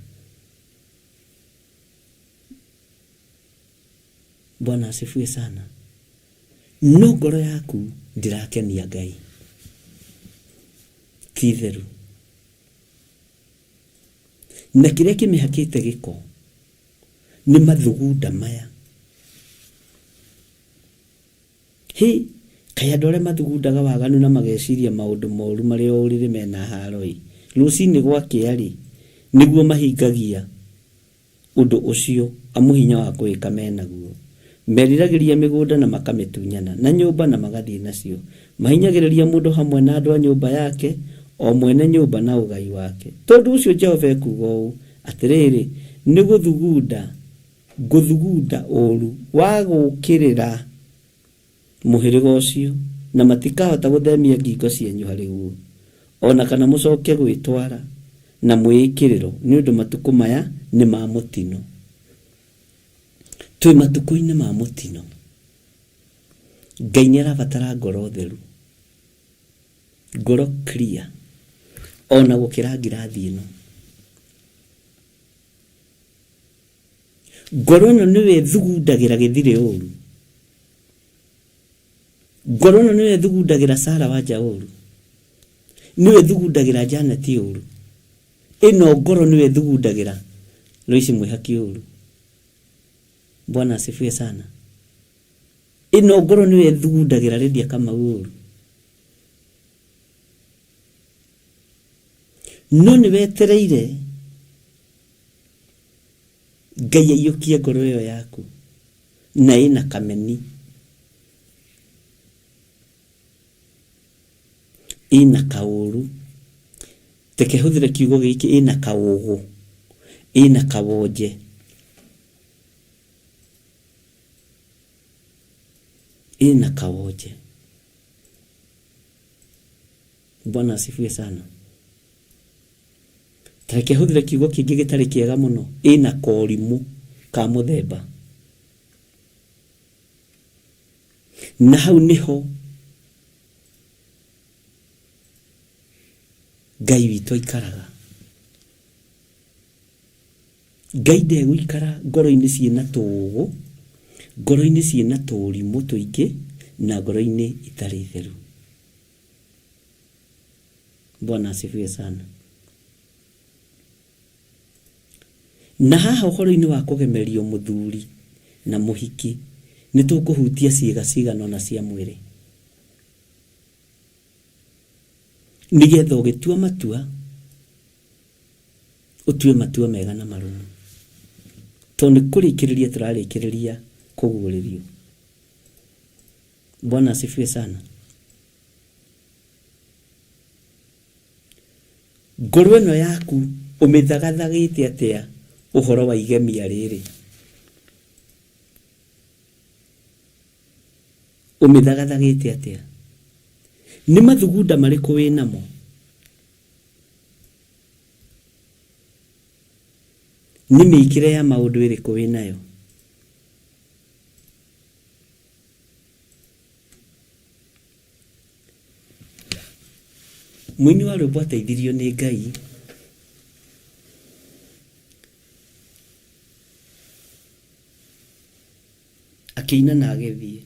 Bwana asifiwe sana. No ngoro yaku ndirakenia Ngai. Ti theru. Na kĩrĩa kĩmĩhakĩte gĩko nĩ mathugunda maya. Kaĩ andũ arĩa mathugundaga waganu na mageciria maũndũ moru marĩ o ũrĩrĩ mena haroi. Rũcinĩ gwakĩa-rĩ nĩguo mahingagia ũndũ ũcio, amu hinya wa kũwĩka menaguo. Meriragĩria mĩgũnda na makamĩtunyana, na nyũmba na magathiĩ nacio. Mahinyagĩrĩria mũndũ hamwe na andũ a nyũmba yake, o mwene nyũmba na ũgai wake. Tondũ ũcio Jehova ekuga ũũ atĩrĩrĩ, nĩ gũthugunda ũru wa gũkĩrĩra mũhĩrĩga ũcio, na matikahota gũthemia ngingo cianyu harĩ guo, ona kana mũcoke gwĩtwara na mwĩkĩrĩro, nĩ ũndũ matukũ maya nĩ ma mũtino. Twĩ matukũ-inĩ ma mũtino. Ngai nĩ arabatara ngoro theru, ngoro clear, ona gũkĩra ngirathi ĩno. Ngoro ĩno nĩwe thugundagĩra gĩthirĩ ũru. Ngoro ĩno nĩwe thugundagĩra Sara Wanja ũru. Nĩwe thugundagĩra Janet ũru. Ĩno ngoro nĩwe thugundagĩra Loisi Mwĩhaki ũru. Bwana asifiwe sana. ino ngoro niwe thugundagira Lydia Kamau no ni wetereire Ngai aiyukie ngoro iyo yaku na ina kameni ina kauru tekehuthire kiugo giki ina kaugu ina kawoje ina kawoje. Bwana asifiwe sana. Tekehuthire kiugo kingi gitari kiega muno ina korimu ka muthemba na hau niho Ngai witũ aikaraga. Ngai ndegũikara ngoro-inĩ ciĩna tũũgũ, ngoro-inĩ ciĩna tũrimũ tũingĩ na ngoro-inĩ itarĩ theru. Bwana asifiwe sana. Na haha ũhoro-inĩ wa kũgemerio mũthuri na mũhiki nĩ tũkũhutia ciĩga cigana na cia mwĩrĩ. Nigetha ũgĩtua matua ũtue matua mega na marũmu. Tondũ kũrĩkĩrĩria tũrarĩkĩrĩria kũguũrĩrio. Bwana asifiwe sana. Ngoro ĩno yaku ũmĩthagathagĩte atĩa ũhoro wa igemia rĩrĩ? Ũmĩthagathagĩte atĩa? Nĩ mathugunda marĩkũ wĩ namo? Nĩ mĩkĩre ya maũndũ ĩrĩkũ wĩ nayo? Mũini wa rwĩmbo ateithirio nĩ Ngai akĩina na agĩthiĩ.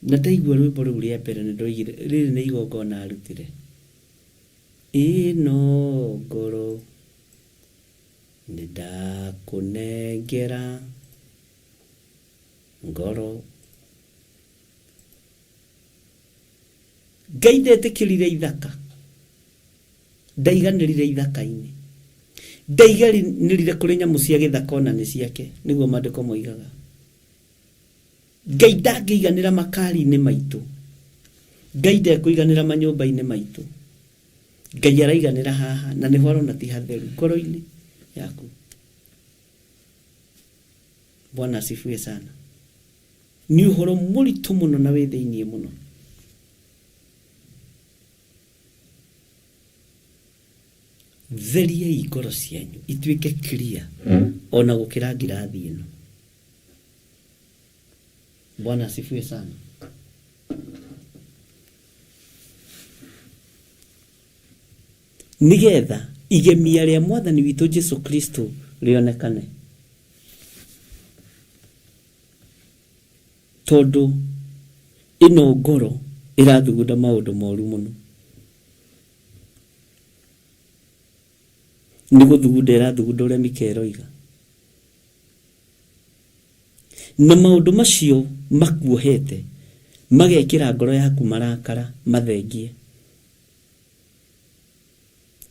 Na ndaigua rwĩmbo rũu rĩa mbere nĩ ndoigire rĩrĩ nĩ igongona arutire. Ĩno ngoro nĩ ndakũnengera ngoro. Ngai ndetĩkĩrire ithaka, ndaiganĩrire ithaka-inĩ, ndaiganĩrire kũrĩ nyamũ cia gĩthaka ona nĩ ciake, nĩguo maandĩko moigaga. Ngai ndangĩiganĩra makari-inĩ maitũ, Ngai ndekũiganĩra manyũmba-inĩ maitũ, Ngai araiganĩra haha na nĩho arona ti hatheru ngoro-inĩ yaku. Bwana asifiwe sana. Nĩ ũhoro mũritũ mũno na wĩ thĩiniĩ mũno. Theriai ngoro cianyu ituĩke clear ona gũkĩra ngirathi ĩno. Bwana asifiwe sana. Nigetha igemia rĩa Mwathani witũ Jesu Kristo rĩonekane. Tondũ ĩno ngoro ĩrathugunda maũndũ moru mũno. Nĩ gũthugunda ĩrathugunda ũrĩa Mika eroiga. Na maũndũ macio makuohete magekĩra ngoro yaku marakara mathengie.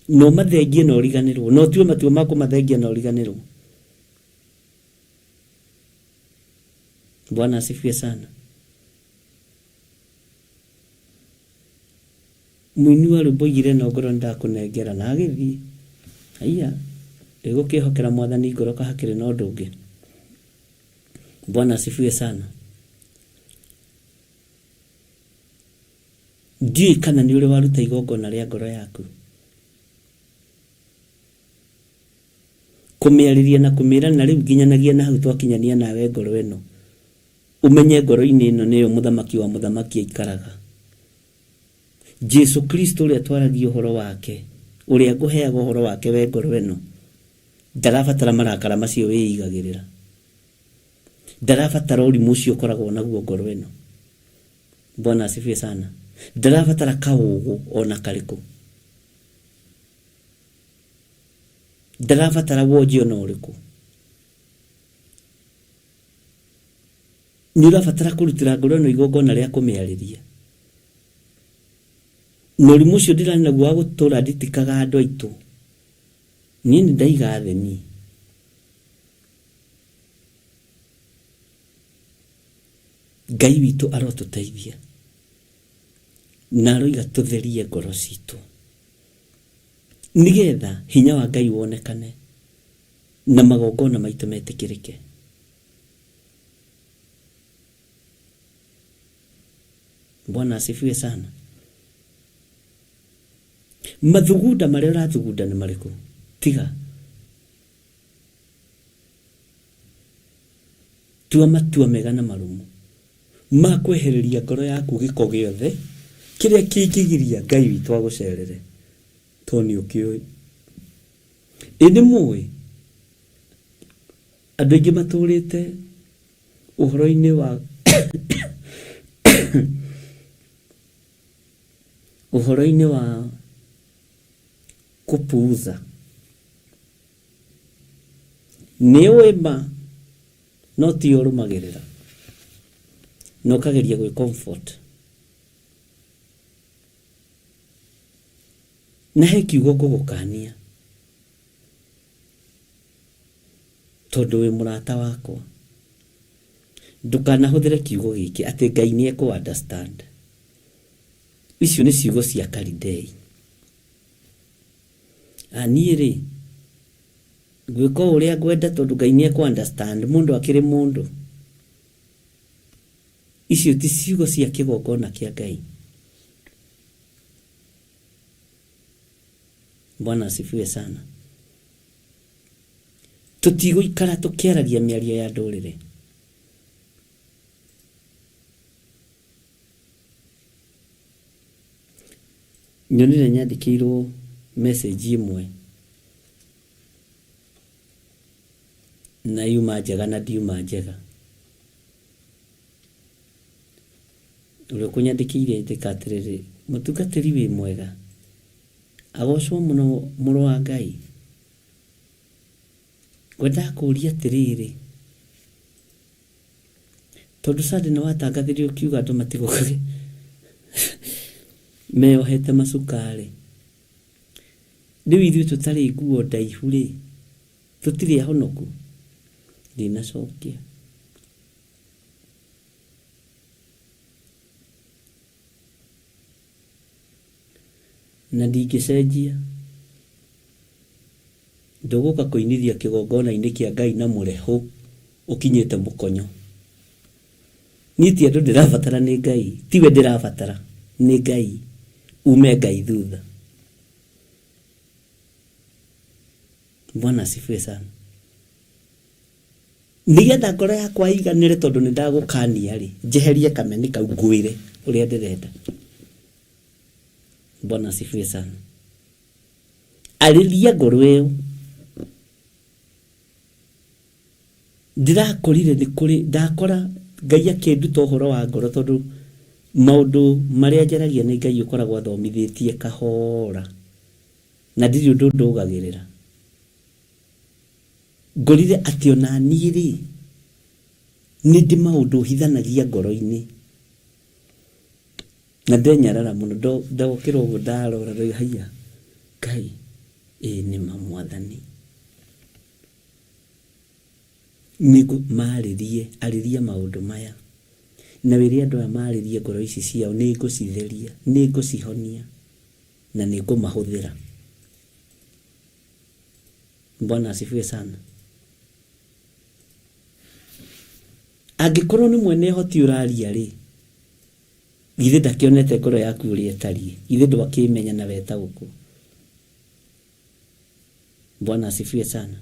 No mathengie na ũriganĩrwo, no tue matua maku mathengie na ũriganĩrwo. Bwana asifiwe sana. Mũini wa rwĩmbo oigire no ngoro ndakũnengera na agĩthiĩ. Haiya, ndĩgũkĩhokera Mwathani ngoro kahakĩrĩ na ũndũ ũngĩ. Bwana asifiwe sana. Ndiũĩ kana nĩ ũrĩ waruta igongona rĩa ngoro yaku. Kũmĩarĩria na kũmĩĩra na rĩu nginyanagia na hau twakinyania nawe ngoro ĩno. Umenye ngoro-inĩ ĩno nĩyo mũthamaki wa mũthamaki aikaraga. Jesu Kristo ũrĩa twaragia ũhoro wake, ũrĩa ngũheaga ũhoro wake we ngoro ĩno, ndarabatara marakara macio wĩigagĩrĩra. Ndarabatara ũrimũ ũcio ũkoragwo naguo ngoro ĩno. Bwana asifiwe sana. Ndarabatara kaũgũ ona karĩkũ. Ndarabatara wonje ona ũrĩkũ. nĩ ũrabatara kũrutĩra ngoro ĩno igongona rĩa kũmĩarĩria. Na ũrimũ ũcio ndĩrarĩ naguo wa gũtũũra nditĩkaga andũ aitũ, niĩ nĩ ndaiga theni. Ngai witũ arotũteithia na aroiga tũtherie ngoro citũ nĩgetha hinya wa Ngai wonekane na magongona maitũ metĩkĩrĩke. Bwana asifiwe sana. Mathugunda marĩa ũrathugunda nĩ marĩkũ? Tiga tua matua mega na marumu ma kwehereria ngoro yaku gĩko gĩothe kĩrĩa kĩngĩgiria Ngai witũ agũcerere, tondũ nĩ ũkĩũĩ. Ĩndĩ mũĩ andũ aingĩ matũrĩte ũhoro-inĩ wa ũhoro-inĩ wa kupuuza. Nĩ ũĩ ma no ti ũrũmagĩrĩra na ũkageria gwĩ comfort. Na he kiugo ngũgũkania tondũ wĩ mũrata wakwa. Ndũkanahũthĩre kiugo gĩkĩ atĩ Ngai nĩ ekũ understand. Icio nĩ ciugo cia Kalidei. Niĩ rĩ gwĩka ũrĩa ngwenda tondũ Ngai nĩ ekũ understand, mũndũ akĩrĩ mũndũ. Icio ti ciugo cia kĩgongona kĩa Ngai. Bwana asifiwe sana. Tũtigũikara tũkĩaragia mĩario ya ndũrĩrĩ. Nyonire nyandĩkĩirwo message ĩmwe na yuma njega na ndiuma njega. Ũrĩa kũnyandĩkĩire ndĩka atĩrĩrĩ, mũtungatĩri wĩ mwega, agocwo mũno mũrũ wa Ngai. Ngwenda kũũria atĩrĩrĩ, tondũ Sunday nĩ watangathire ũkiuga andũ matigũkage meyohete macukari. Rĩu ithuĩ tũtarĩ nguo ndaihu rĩ, tũtirĩ ahonoku? Ndinacokia. Na ndingĩcenjia. Ndũgũka kũinithia kĩgongona-inĩ kĩa Ngai na mũreho ũkinyĩte mũkonyo. Niĩ ti andũ ndĩrabatara nĩ Ngai, tiwe ndĩrabatara nĩ Ngai. Ume Ngai thutha. Bwana asifiwe sana. Nĩgetha ngoro yakwa ĩiganĩre tondũ nĩ ndagũkania rĩ, njeherie kameni kau ngwĩre ũrĩa ndĩrenda. Bwana asifiwe sana. Arĩria ngoro ĩyo. Ndĩrakorire nĩ kũrĩ ndakora Ngai akĩnduta ũhoro wa ngoro tondũ maũndũ marĩa njaragia nĩ Ngai ũkoragwo athomithĩtie kahora na ndirĩ ũndũ ndũgagĩrĩra. Ngorire atĩ ona niĩ rĩ nĩ ndĩ maũndũ hithanagia ngoro-inĩ na ndenyarara mũno. Ndokĩra ũguo ndarora rĩu haiya Ngai nĩ Mwathani. Nĩguo arĩrie maũndũ maya, na wĩrĩa andũ aya marĩrie ngoro ici ciao nĩ ngũcitheria, nĩ ngũcihonia na nĩ ngũmahũthĩra. Bwana asifiwe sana. Angĩkorwo nĩ mwene hoti ũraria rĩ, githĩ ndakĩonete ngoro yaku ũrĩa ĩtariĩ? Githĩ ndwakĩmenya na wetagũkũ? Bwana asifiwe sana.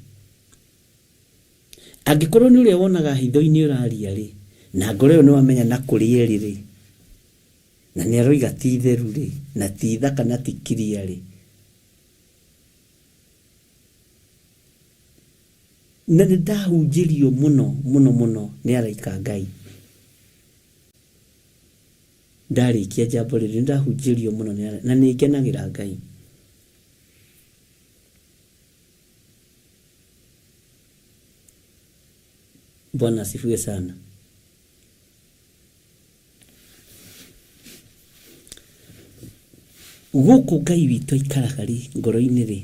Angĩkorwo nĩ ũrĩa wonaga hitho-inĩ ũraria rĩ, na ngoro ĩyo nĩ wamenya na kũrĩ ĩrĩ rĩ, na nĩ aroiga ti theru rĩ, na ti thaka na ti kiria rĩ, na nĩ ndahunjĩrio mũno mũno mũno nĩ araika Ngai. Ndarĩkia jambo rĩrĩ nĩ ndahunjĩrio mũno na nĩ ngenagĩra Ngai. Bwana asifiwe sana. guku Ngai witũ aikaraga rĩ ngoro-inĩ rĩ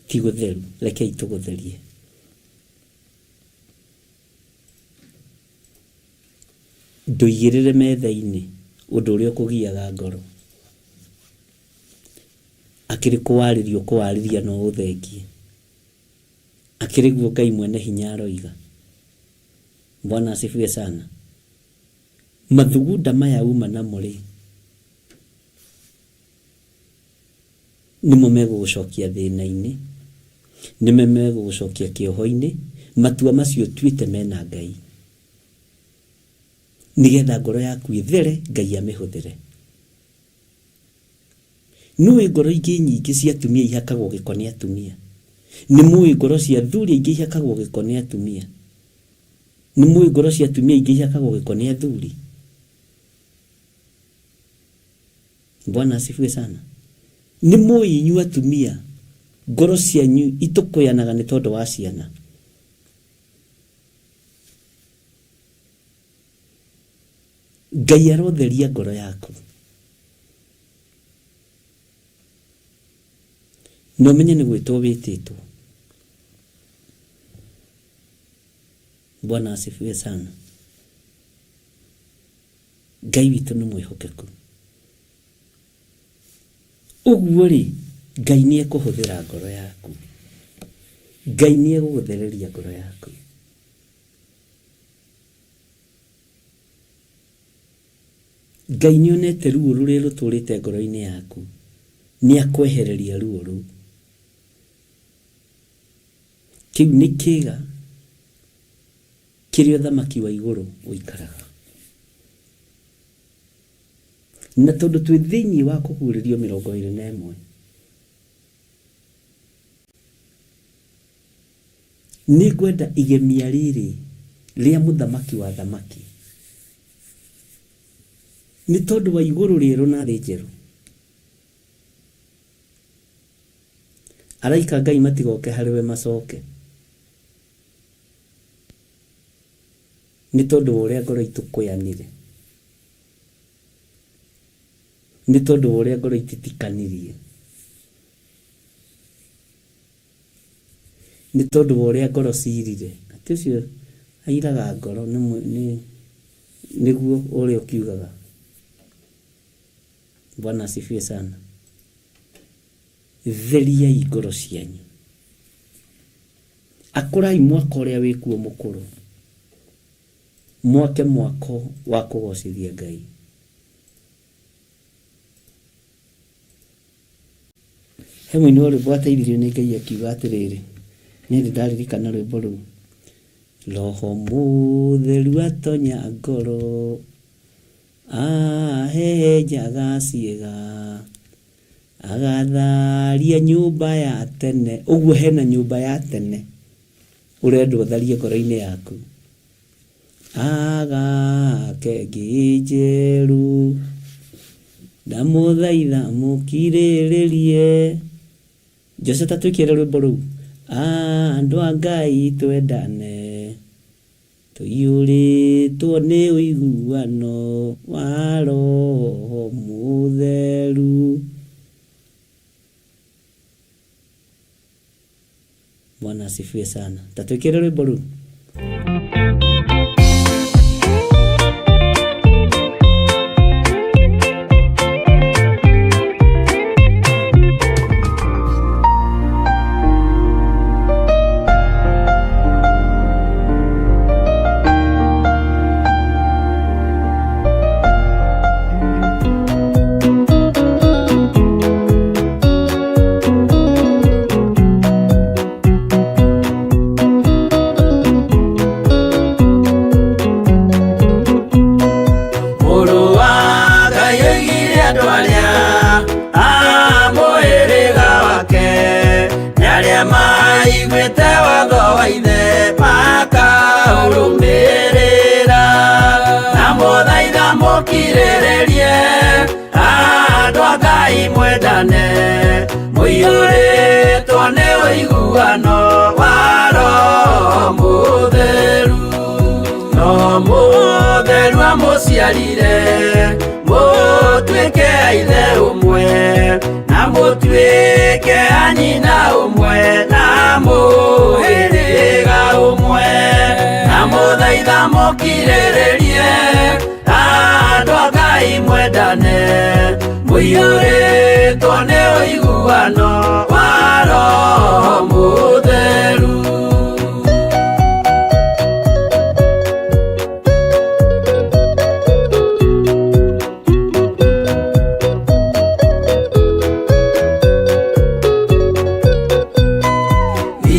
ti gũtheru, rekei tũgũtherie. Ndũigĩrĩre metha-inĩ ũndũ ũrĩa ũkũgiaga ngoro. Akĩrĩ kũwarĩria no ũthengie. Akĩrĩ guo Ngai mwene hinya aroiga. Bwana asifiwe sana. Mathugunda maya uma namo rĩ nĩmo megũgũcokia thĩna-inĩ, nĩmo megũgũcokia kĩoho-inĩ. Matua macio tuĩte mena Ngai, nĩgetha ngoro yaku ĩthere, Ngai amĩhũthĩre. Nĩũĩ ngoro ingĩ nyingĩ cia atumia ihakagwo gĩko nĩ atumia? Nĩmũĩ ngoro cia athuri ingĩ ihakagwo gĩko nĩ atumia? Nĩmũĩ ngoro cia atumia ingĩ ihakagwo gĩko nĩ athuri? Bwana asifiwe sana. Nĩmũĩ inyuĩ atumia ngoro cianyu itũkũyanaga nĩ tondũ wa ciana? Ngai arotheria ngoro yaku. No menye nĩ gwĩtwo wĩtĩtwo. Bwana asifiwe sana. Ngai witũ nĩ mwĩhokeku. Ũguo rĩ, Ngai nĩ ekũhũthĩra ngoro yaku. Ngai nĩ egũgũthereria ngoro yaku. Ngai nĩ onete ruo rũrĩa rũtũrĩte ngoro-inĩ yaku, nĩ akwehereria ruo rũu. Kĩu nĩ kĩĩga kĩrĩa ũthamaki wa igũrũ ũikaraga. Na tondũ twĩ thĩinĩ wa kũguũrĩrio 21, nĩ ngwenda igemia rĩrĩ rĩa mũthamaki wa thamaki, nĩ tondũ wa igũrũ rĩerũ na thĩ njerũ. Araika Ngai matigoke harĩ we macoke, nĩ tondũ wa ũrĩa ngoro itũkũyanire, nĩ tondũ wa ũrĩa ngoro ititikanirie, nĩ tondũ wa ũrĩa ngoro cirire. Atĩ ũcio airaga ngoro nĩguo ũrĩa ũkiugaga. Bwana asifiwe sana. Theriai ngoro cianyu. Akũrai mwako ũrĩa wĩkuo mũkũrũ, mwake mwako wa kũgocithia Ngai. Hemwe nĩ rwĩmbo ateithirio nĩ Ngai akiuga atĩrĩrĩ, nĩ ndarĩrikana rwĩmbo rũu. Roho mũtheru atonya ngoro, ahehenjaga ciĩga, agatharia nyũmba ya tene. Ũguo hena nyũmba ya tene ũrenda ũtharie ngoro-inĩ yaku. Agake njerũ, ndamũthaitha mũkirĩrĩrie. Jose tatwĩkĩre rwĩmbo rũu. Andũ a Ngai twendane, tũiyũrĩtwo nĩ ũiguano wa Roho mũtheru. Bwana asifiwe sana. Tatwĩkĩre rwĩmbo rũu. Andũ a Ngai mwendane, mũiyũrĩtwo nĩ ũiguano wa Roho mũtheru. Roho mũtheru amũciarire mũtuĩke ithe ũmwe na mũtuĩke anyina ũmwe na mũhĩrĩga ũmwe na mũthaitha mũkirĩrĩrie andũ a Ngai mwendane mũiyũrĩtwo nĩ ũiguano wa Roho Mũtheru.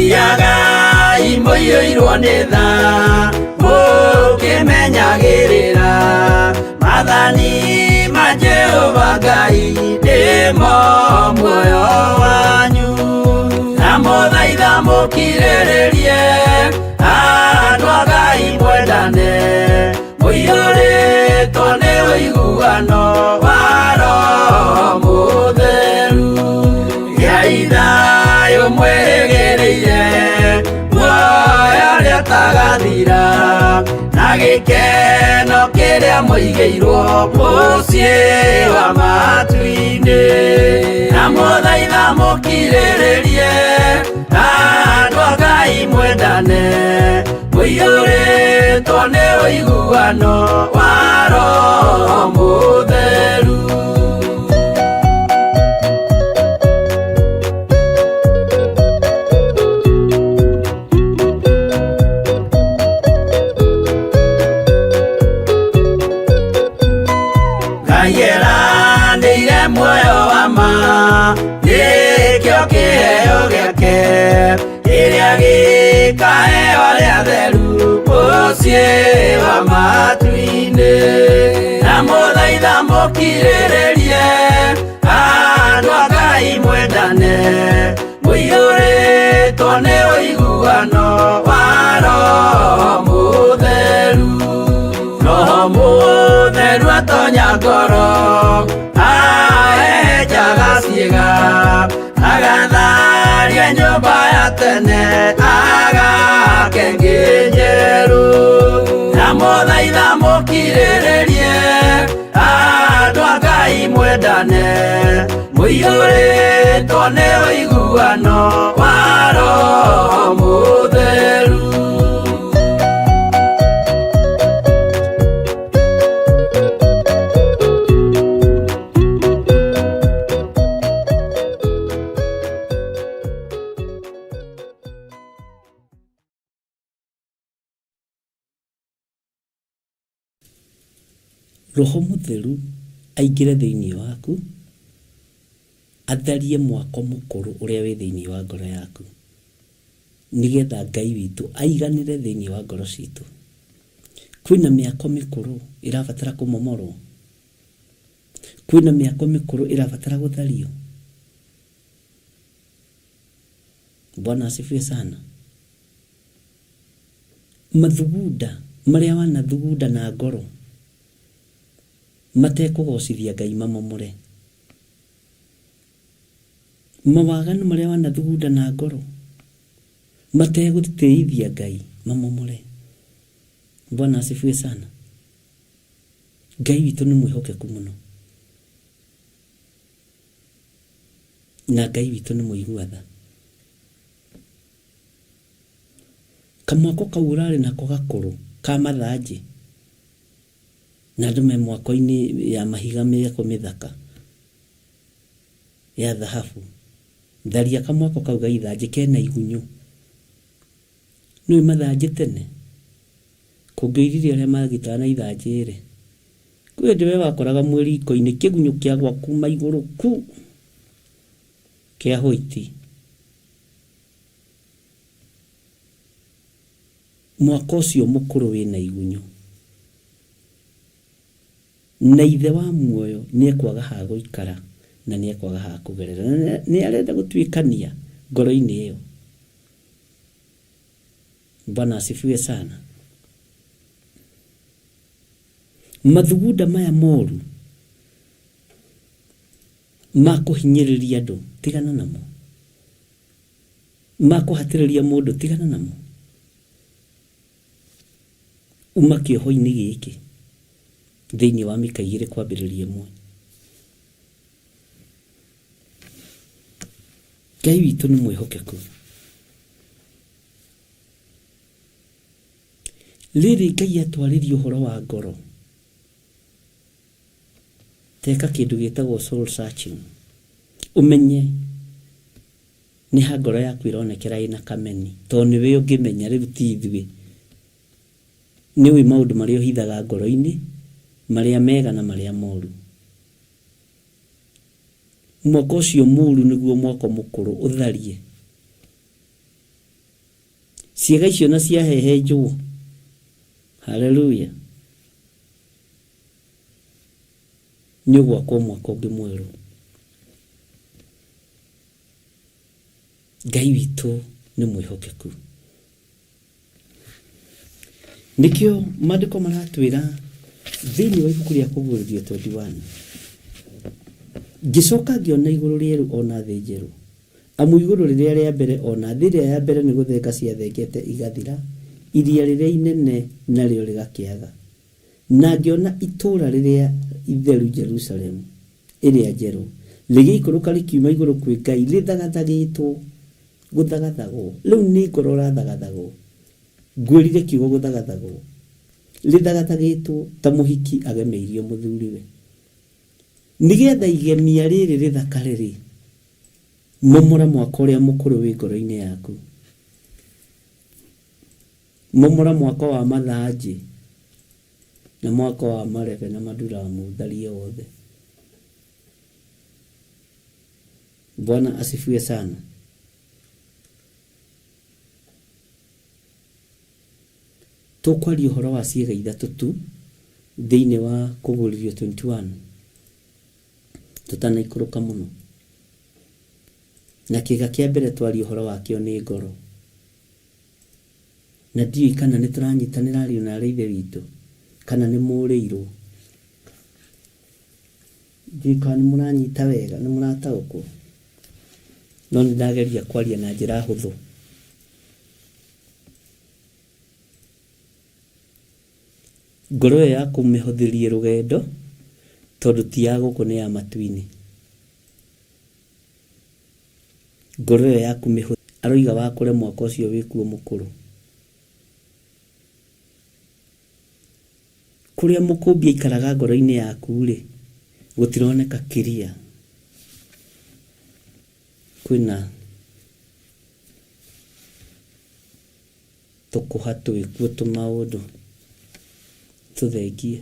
Thiagai mũiyũirwo nĩ tha mũkĩmenyagĩrĩra mathani ma Jehova Ngai nĩmo muoyo wanyu na mũthaitha mũkirĩrĩrie andũ a Ngai mwendane mũiyũrĩtwo nĩ ũiguano wa Roho Mũtheru. Gĩai thayũ mwĩrĩgĩrĩire muoyo ũrĩa ũtagathira na gĩkeno kĩrĩa mũigĩirwo mũciĩ wa matu-inĩ na mũthaitha mũkirĩrĩrie andũ a Ngai mwendane mũiyũrĩtwo nĩ ũiguano wa Roho Mũtheru. Nĩire muoyo wa ma nĩkĩo kĩheo gĩake kĩrĩa gĩkaheo arĩa atheru mũciĩ wa matu-inĩ na mũthaitha mũkirĩrĩrie andũ a Ngai mwendane mũiyũrĩtwo nĩ ũiguano wa Roho Mũtheru. Roho Mũtheru atonya ngoro ahejaga ciĩga agatharia nyũmba ya tene agake ngĩ njerũ na mũthaitha mũkirĩrĩrie andũ a Ngai mwendane mũiyũrĩtwo nĩ ũiguano wa Roho Mũtheru. Roho Mũtheru aingĩre thĩinĩ waku atharie mwako mũkũrũ ũrĩa wĩ thĩinĩ wa ngoro yaku nĩgetha Ngai witũ aiganĩre thĩinĩ wa ngoro citũ. Kwĩna mĩako mĩkũrũ ĩrabatara kũmomorwo, kwĩna mĩako mĩkũrũ ĩrabatara gũthario. Bwana asifiwe sana. Mathugunda marĩa wanathugunda na ngoro matekũgocithia Ngai mamomore. Mawaganu marĩa wanathugunda na ngoro mategũtĩithia Ngai mamomore. Bwana asifiwe sana. Ngai witũ nĩ mwĩhokeku mũno na Ngai witũ nĩ mũigua-tha. Kamwako kau ũrarĩ nako gakũrũ ka mathanjĩ na andũ me mwako-inĩ ya mahiga mĩako mĩthaka ya thahabu. Tharia kamwako kau ga ithanjĩ kena igunyũ. Nĩũĩ mathanjĩ tene kũngĩiririe arĩa magĩtaga na ithanjĩ-rĩ, kwĩ hĩndĩ we wakoraga mwĩ riko-inĩ kĩgunyũ kĩagwa kuma igũrũ ku kĩa hũiti. Mwako ũcio mũkũrũ wĩna igunyũ na ithe wa muoyo nĩekwaga ha gũikara na nĩekwaga ha kũgerera. Nĩ arenda gũtuĩkania ngoro-inĩ ĩyo. Bwana asifiwe sana. Mathugunda maya moru ma kũhinyĩrĩria andũ tigana namo, ma kũhatĩrĩria mũndũ tigana namo. Uma kĩoho-inĩ gĩkĩ thĩinĩ wa Mika 2:1. Ngai witũ nĩ mwĩhokeku. Rĩrĩ Ngai atwarĩria ũhoro wa ngoro. Teka kĩndũ gĩtagwo soul searching. Umenye nĩ ha ngoro yaku ĩronekera ĩna kameni. Tondũ nĩwe ũngĩmenya, rĩu ti ithuĩ. Nĩũĩ maũndũ marĩa ũhithaga ngoro-inĩ, marĩa mega na marĩa moru. Mwako ũcio mũru nĩguo mwako mũkũrũ ũtharie. Ciĩga icio na ciahehenjwo. Haleluya. Nĩũgwakwo mwako ũngĩ mwerũ. Ngai witũ nĩ mwĩhokeku. Nikĩo maandĩko maratwĩra thĩinĩ wa ibuku rĩa Kũguũrĩrio 21. Ngĩcoka ngĩona igũrũ rĩerũ ona thĩ njerũ. Amu igũrũ rĩrĩa rĩa mbere ona thĩ ĩrĩa ya mbere nĩ gũthenga ciathengete igathira, iria rĩrĩa inene narĩo rĩgakĩaga. Na ngĩona itũũra rĩrĩa itheru Jerusalemu ĩrĩa njerũ rĩgĩikũrũka rĩkiuma igũrũ kwĩ Ngai rĩthagathagĩtwo gũthagathagwo. Rĩu nĩ ngoro rathagathagwo. Ngwĩrire kiugo gũthagathagwo. Rĩthagathagĩtwo ta mũhiki agemeirio mũthuriwe. Nĩgetha igemia rĩrĩ rĩthakare rĩ, momora mwaka ũrĩa mũkũrũ wĩ ngoro-inĩ yaku. Momora mwaka wa mathanjĩ na mwaka wa marebe na maduramu tharie wothe. Bwana asifiwe sana. Tũkwaria ũhoro wa ciĩga ithatũ tu thĩinĩ wa Kũguũrĩrio 21. Tũtanaikũrũka mũno. Na kĩĩga kĩa mbere twaria ũhoro wakĩo nĩ ngoro. Na ndiũĩ kana nĩ tũranyitanĩra ariũ na aarĩ a Ithe witũ, kana nĩ mũũrĩirwo. Ndiũĩ kana nĩ mũranyita wega, nĩ mũrataũkwo. No nĩ ndageria kwaria na njĩra hũthũ. Ngoro ĩyo ya kũmĩhũthĩrie rũgendo, tondũ ti ya gũkũ nĩ ya matu-inĩ. Ngoro ĩyo ya kũmĩhũthĩria. Aroiga wakũre mwaka ũcio wĩkuo mũkũrũ. Kũrĩa mũkũmbia ikaraga ngoro-inĩ yaku-rĩ, gũtironeka kĩria. Kwĩna tũkũha twĩkuo tũmaũndũ tũthengie.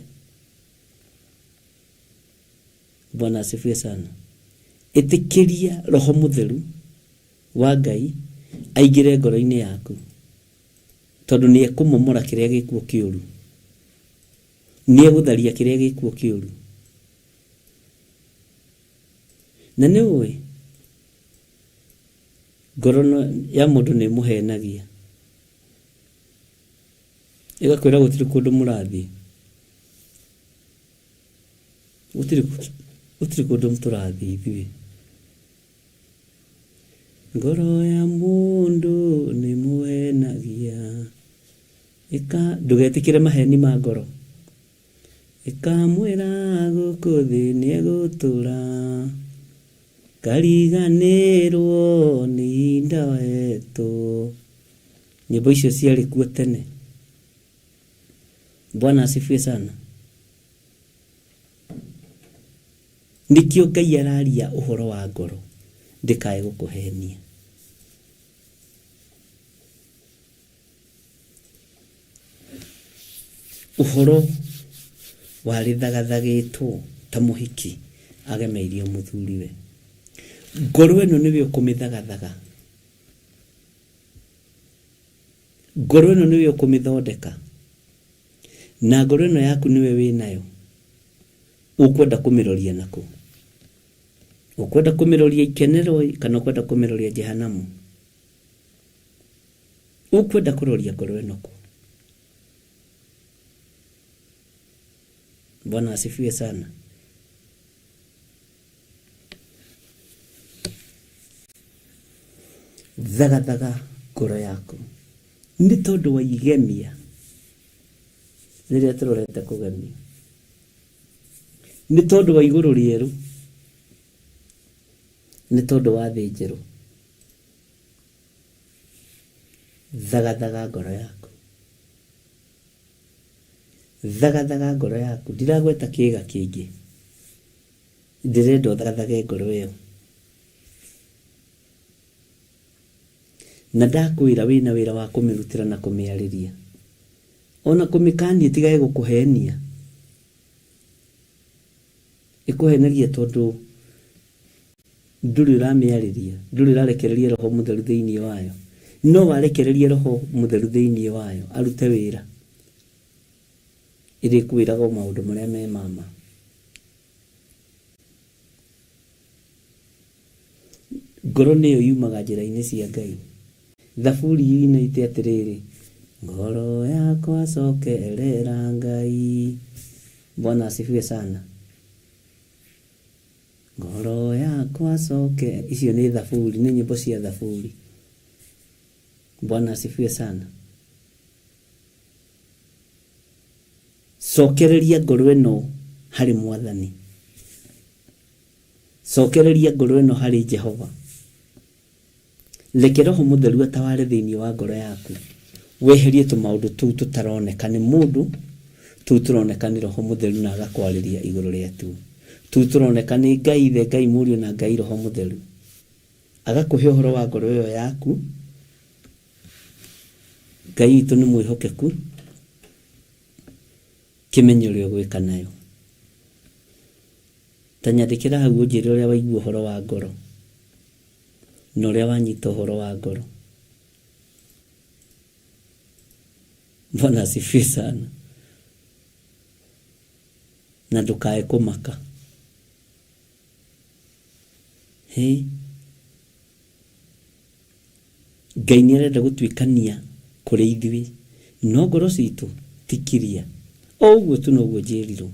Bwana asifiwe sana. Ĩtĩkĩria Roho Mũtheru wa Ngai aingĩre ngoro-inĩ yaku, tondũ nĩ ekũmomora kĩrĩa gĩkuo kĩũru. Nĩ egũtharia kĩrĩa gĩkuo kĩũru. Na nĩ ũĩ ngoro ya mũndũ nĩ mũhenagia. Ĩgakwĩra gũtirĩ kũndũ mũrathiĩ. Gũtirĩ kũndũ tũrathiĩ ithuĩ. Ngoro ya mũndũ nĩ mũhenagia. Ndũgetĩkĩre maheni ma ngoro. Ĩkamwĩra gũkũ thĩ nĩ egũtũra, kariganĩrwo nĩ ihinda wetũ. Nyĩmbo icio ciarĩ kuo tene. Bwana asifiwe sana. Nikĩo Ngai araria ũhoro wa ngoro, ndĩkae gũkũhenia. Ũhoro warĩthagathagĩtwo ta mũhiki agemeirio mũthuriwe. Ngoro ĩno nĩwe ũkũmĩthagathaga. Ngoro ĩno nĩwe ũkũmĩthondeka. Na ngoro ĩno yaku nĩwe wĩnayo. Ũkwenda kũmĩroria nakũ? Ũkwenda kũmĩroria ikenero kana ũkwenda kũmĩroria jehanamu? Ũkwenda kũroria ngoro ĩno kũ? Bwana asifiwe sana. Thagathaga ngoro yaku. Nĩ tondũ wa igemia rĩrĩa tũrorete kũgemia. Nĩ tondũ wa igũrũ rĩerũ. Nĩ tondũ wa thĩ njerũ. thagathaga ngoro yaku, thagathaga ngoro yaku. Ndiragweta kĩĩga kĩingĩ, ndĩrenda ũthagathage ngoro ĩyo. Na ndakwĩra wĩna wĩra wa kũmĩrutĩra na kũmĩarĩria, ona kũmĩkania ĩtigage gũkũhenia, ĩkũhenerie tondũ ndũrĩ ũramĩarĩria, ndũrĩ ũrarekereria Roho Mũtheru thĩinĩ wayo. No warekereria Roho Mũtheru thĩinĩ wayo arute wĩra, ĩrĩkwĩraga maũndũ marĩa me mama. Ngoro nĩyo yumaga njĩra-inĩ cia Ngai. Thaburi ĩinaite atĩrĩrĩ, ngoro yakwa cokerera Ngai. Bwana asifiwe sana. Ngoro yakwa coke. Icio nĩ thaburi, nĩ nyĩmbo cia thaburi. Bwana asifiwe sana. Cokereria ngoro ĩno harĩ Mwathani, cokereria ngoro ĩno harĩ Jehova. Reke Roho Mũtheru atawale thĩinĩ wa ngoro yaku, weherie tũmaũndũ tũu tũtaroneka nĩ mũndũ, tũu tũroneka nĩ Roho Mũtheru na agakwarĩria igũrũ rĩatu. Tũu tũroneka nĩ Ngai Ithe, Ngai Mũriũ na Ngai Roho Mũtheru, agakũhe ũhoro wa ngoro ĩyo yaku. Ngai witũ nĩ mwĩhokeku, kĩmenye ũrĩa ũgwĩka nayo. Ta nyandĩkĩra hau ũnjĩre ũrĩa waigua ũhoro wa ngoro na ũrĩa wanyita ũhoro wa ngoro. Bwana asifiwe sana. Na ndũkae kũmaka. Ngai nĩarenda gũtuĩkania kũrĩ ithuĩ, no ngoro citũ tikiria. O ũguo tu noguo njĩrirwo.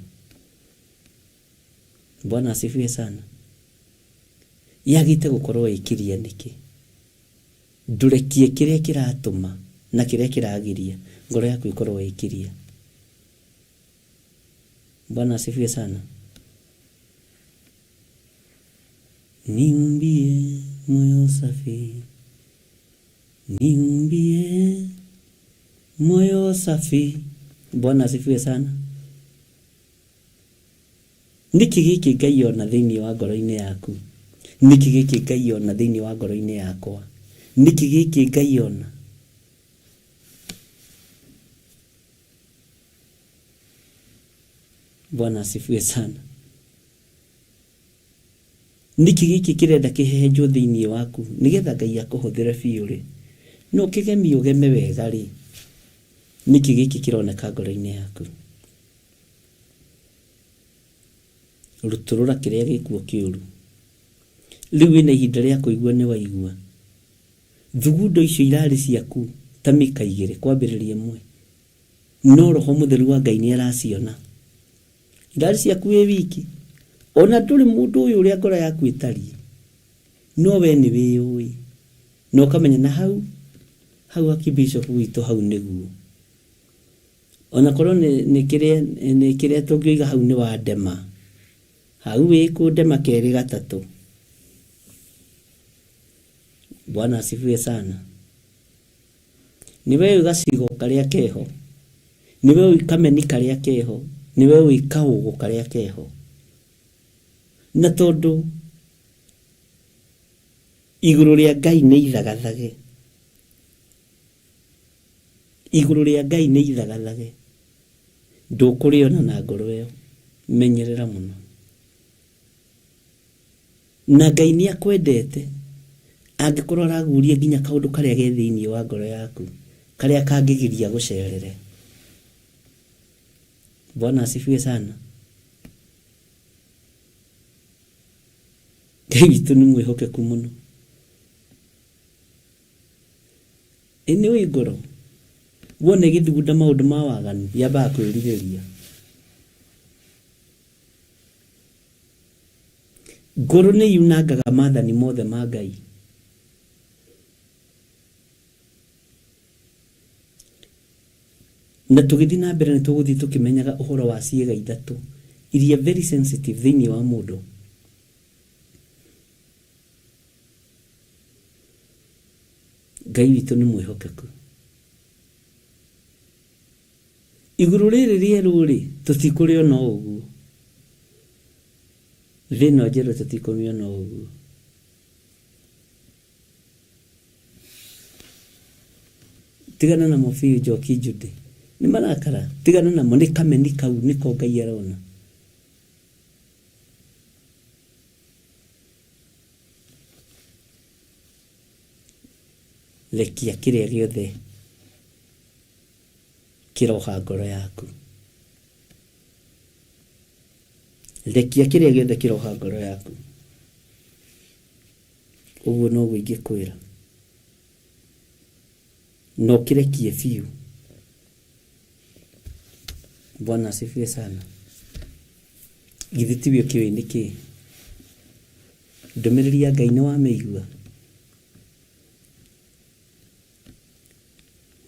Bwana asifiwe sana. Yagĩte gũkorwo ĩkiria nĩkĩ? Ndũrekie kĩrĩa kĩratũma na kĩrĩa kĩragiria ngoro yaku ĩkorwo ĩkiria. Bwana asifiwe sana. Niumbie moyo safi, niumbie moyo safi. Bwana asifiwe sana. Niki gĩkĩ Ngai ona thĩinĩ wa ngoro-inĩ yaku, niki gĩkĩ Ngai ona thĩinĩ wa ngoro-inĩ yakwa, niki gĩkĩ Ngai ona. Bwana asifiwe sana. Niki gĩkĩ kĩrenda kĩhehenjwo thĩinĩ waku nĩgetha Ngai akũhũthĩre biũ rĩ, no kĩgemie ũgeme wega rĩ, niki gĩkĩ kĩroneka ngoro-inĩ yaku. Rutũrũra kĩrĩa gĩkuo kĩũru. Rĩu wĩna ihinda rĩa kũigua nĩ waigua. Thugundo icio irarĩ ciaku ta mĩka 2 kwambĩrĩria 1, no Roho Mũtheru wa Ngai nĩ araciona. Irarĩ ciaku wĩ wiki, ona ndũrĩ mũndũ ũyũ ũrĩa ngoro yaku ĩtariĩ, no we nĩ wĩũĩ, na ũkamenya na hau akibishop witũ hau nĩguo. Ona korwo nĩ kĩrĩa tũngĩiga hau nĩ wa ndema, hau wĩkũndema 2 3. Bwana asifiwe sana. Niwe ugacigo karĩa keho, niwe ukameni karĩa keho, niwe uikaũgũ karĩa keho. Na tondũ igũrũ rĩa Ngai nĩ ithagathage, igũrũ rĩa Ngai nĩ ithagathage, ndũkũrĩona na ngoro ĩyo, menyerera mũno. Na Ngai nĩ akwendete angĩkorwo araguria nginya kaũndũ karĩa ge thĩinĩ wa ngoro yaku, karĩa kangĩgiria gũcerere. Bwana asifiwe sana. Ngai witũ nĩ mwĩhokeku mũno. Nĩ ũĩ ngoro, wone gĩthugunda maũndũ ma waganu yambaga kwĩrirĩria. Ngoro nĩ yunangaga maathani mothe ma Ngai. Na tũgĩthiĩ na mbere nĩ tũgũthiĩ tũkĩmenyaga ũhoro wa ciĩga 3 iria very sensitive thĩinĩ wa mũndũ. Ngai witũ nĩ mwĩhokeku. iguru riri rieru ri tutikuri ona uguo thina njeru tutikuri ona uguo tigana na Mũbii Njoki Njũndĩ nĩ marakara tigana namo nĩ kameni kau nĩko Ngai arona rekia kĩrĩa gĩothe kĩroha ngoro yaku rekia kĩrĩa gĩothe kĩroha ngoro yaku ũguo noguo ingĩkwĩra no kirekie biũ. Bwana asifiwe sana. Githitibio kiwe niki ndomereri ya Ngai nĩ wamĩigua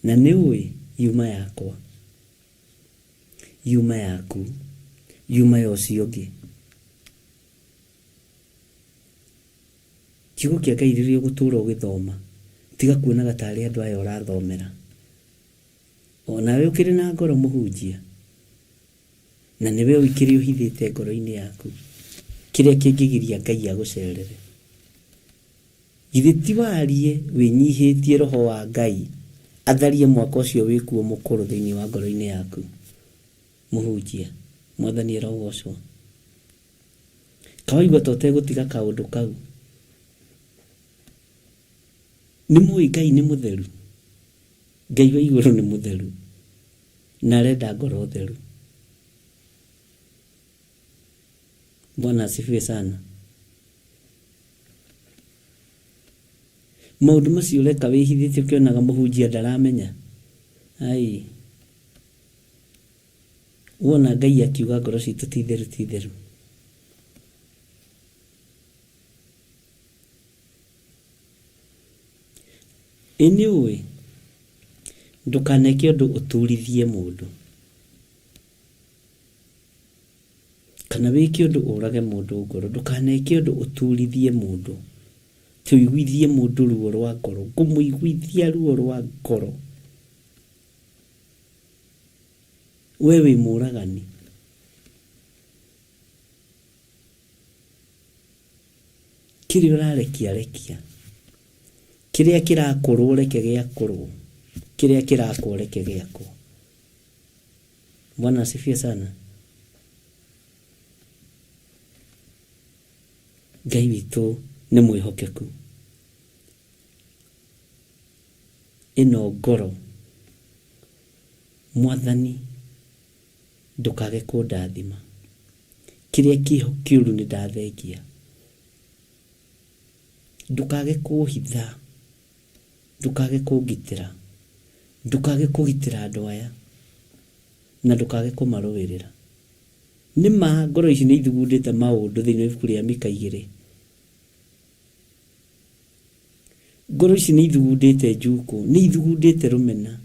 na nĩ ũĩ yuma yakwa yuma yaku yuma ya ũcio ũngĩ. Kiugo kĩa Ngai rĩrĩa gũtũũra ũgĩthoma tiga kuonaga tarĩ andũ aya ũrathomera onawe ũkĩrĩ na ngoro mũhunjia na nĩwe ũikĩrĩ ũhithĩte ngoro-inĩ yaku kĩrĩa kĩngĩgiria Ngai agũcerere. Githĩ ti warie wĩnyihĩtie roho wa Ngai atharie mwaka ũcio wĩkuo mũkũrũ thĩinĩ wa ngoro-inĩ yaku mũhunjia Mwathani arogocwo. Kawaigua ta ũtegũtiga kaũndũ kau. Nĩ mũĩ Ngai nĩ mũtheru. Ngai wa igũrũ nĩ mũtheru na arenda ngoro theru. Bwana asifiwe sana. Maũndũ macio reka wĩhithĩtie ũkĩonaga mũhunjia ndaramenya. Ai. Wona Ngai akiuga ngoro citũ ti theru ti theru. Anyway, ndukaneke ũndũ ũturithie mũndũ. Kana wĩke ũndũ ũrage mũndũ ngoro, ndukaneke ũndũ ũturithie mũndũ. Tũiguithie mũndũ ruo rwa ngoro, ngũmũiguithia ruo rwa ngoro. We wĩ mũragani. Kĩrĩa ũrarekia rekia. Kĩrĩa kĩrakũrwo reke gĩakũrwo. Kĩrĩa kĩrakwo reke gĩakwo. Bwana asifiwe sana. Ngai witũ nĩ mwĩhokeku. Ĩno ngoro Mwathani ndũkage kũndathima. Kĩrĩa kĩũru nĩ ndathengia. Ndũkage kũhitha. Ndũkage kũngitĩra. Ndũkage kũgitĩra andũ aya. Na ndũkage kũmarũĩrĩra. Nĩma ngoro ici nĩ ithugundĩte maũndũ thĩinĩ wa ibuku rĩa Mika 2. Ngoro ici nĩ ithugundĩte njuku, nĩ ithugundĩte rũmena.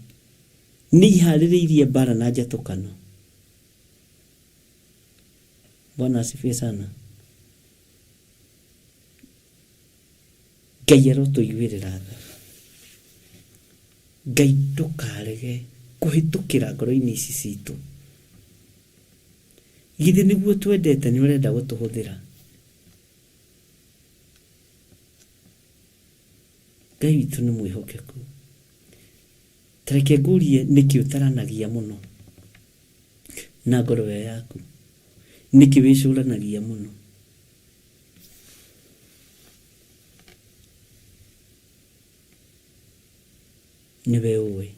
Nĩ iharĩrĩirie mbara na njatũkano. Bwana asifiwe sana. Ngai arotũiguĩrĩra tha. Ngai ndũkarege kũhĩtũkĩra ngoro-inĩ ici citũ. Githĩ nĩguo twendete nĩ ũrenda gũtũhũthĩra. Ngai witũ nĩ mwĩhokeku. Tareke ngũrie nĩkĩ ũtaranagia mũno na ngoro yaku. Nĩkĩ wĩcũranagia mũno. Nĩwe ũĩ.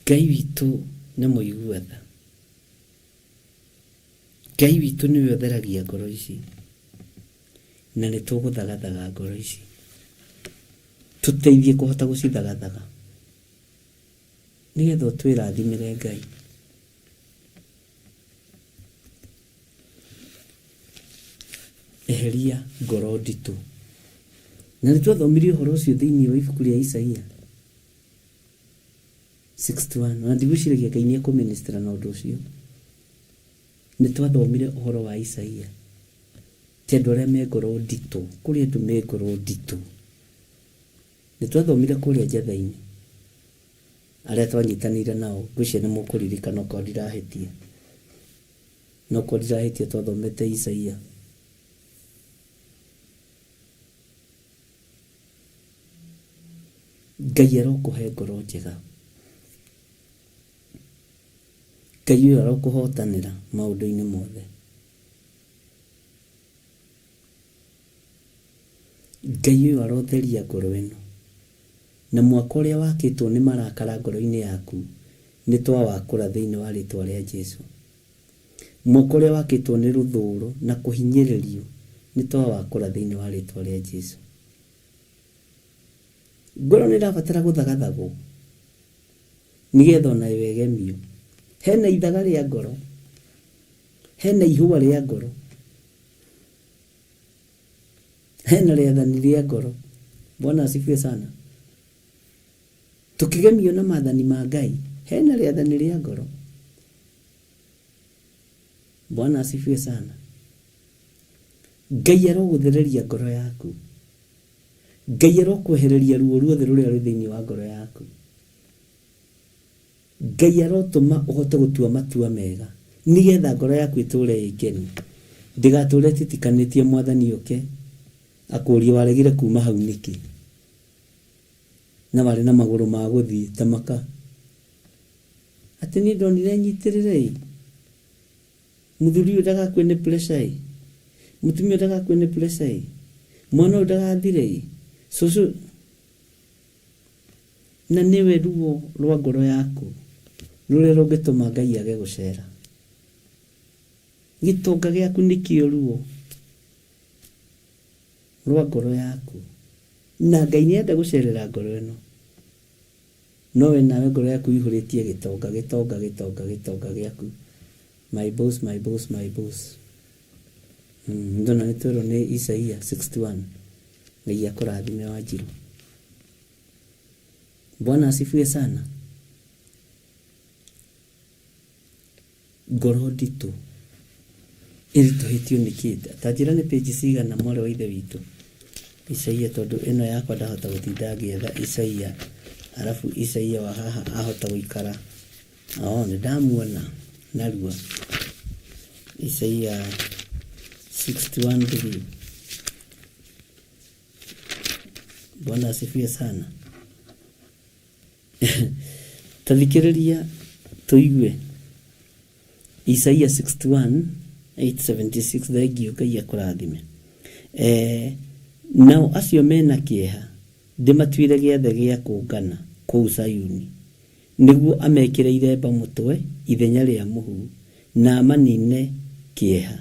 Ngai witũ nĩ mũigua tha. Ngai witũ nĩwe ũtheragia ngoro ici. Na nĩ tũgũthagathaga ngoro ici. Tũteithie kũhota gũcithagathaga. Nĩgetha twĩrathimĩre Ngai. Eheria ngoro nditũ. Na nĩ twathomirie ũhoro ũcio thĩinĩ wa ibuku rĩa Isaia 61. Na ndigwĩciragia Ngai nĩ ekũministera na ũndũ ũcio. Nĩ twathomire ũhoro wa Isaia. Ti andũ arĩa me ngoro nditũ. Kũrĩ andũ me ngoro nditũ. nĩ twathomire kũrĩa njatha-inĩ arĩa twanyitanĩire nao ngwĩciria nĩ mũkũririkana okorwo ndirahĩtia no okorwo ndirahĩtia twathomete Isaia Ngai arokũhe ngoro njega Ngai ũyũ arokũhotanĩra maũndũ-inĩ mothe Ngai ũyũ arotheria ngoro ĩno na mwaka ũrĩa wakĩtwo nĩ marakara ngoro-inĩ yaku nĩ twawakũra thĩinĩ wa rĩtwa rĩa Jesũ mwaka ũrĩa wakĩtwo nĩ rũthũũro na kũhinyĩrĩrio nĩ twawakũra thĩinĩ wa rĩtwa rĩa Jesũ ngoro nĩ ĩrabatara gũthagathagwo nĩgetha ona wegemio hena ithaga rĩa ngoro hena ihũa rĩa ngoro hena rĩathani rĩa ngoro Bwana asifiwe sana tukigemio na maathani ma Ngai hena rĩathani rĩa ngoro Bwana asifiwe sana Ngai arogũthereria ngoro yaku Ngai arokwehereria ruo ruothe rũrĩa rwĩ thĩinĩ wa ngoro yaku Ngai arotũma ũhote gũtua matua mega nĩgetha ngoro yaku ĩtũũre ĩkeni ndĩgatũũre titikanĩtie mwathani ũke akũũrie waregire kuma hau nĩkĩ na warĩ na magũrũ ma gũthiĩ ta maka atĩ niĩ ndonire nyitĩrĩre mũthuri ũyũ ndagakue nĩ pressure mũtumia ndagakue nĩ pressure mwana ũyũ ndagathire cũcũ na nĩwe ruo rwa ngoro yaku rũrĩa rũngĩtũma Ngai age gũcera gĩtonga gĩaku nĩkĩo ruo rwa ngoro yaku na Ngai nĩenda gũcerera ngoro ĩno no we nawe ngoro yaku ihũrĩtie gĩtonga gĩaku my boss ndona nĩ twĩrwo nĩ Isaia 61 Ngai akũrathime Wanjirũ Bwana asifiwe sana ngoro nditũ ĩritũhĩtio nĩ kĩĩ ta njĩra nĩ page cigana mwarĩ wa ithe witũ Isaia tondũ ĩno yakwa ndahota gũtinda ngĩetha Isaia alafu Isaia wa haha ahota gũikara nĩ ndamuona narua Isaia 61:3 Bwana asifiwe sana tathikĩrĩria tuigue Isaia 61:876 thengio Ngai akũrathime nao acio mena kĩeha ndĩmatuire gĩathĩ gĩa kũngana kũu Sayuni nĩguo amekĩre iremba mũtwe ithenya rĩa mũhu na amanine kĩeha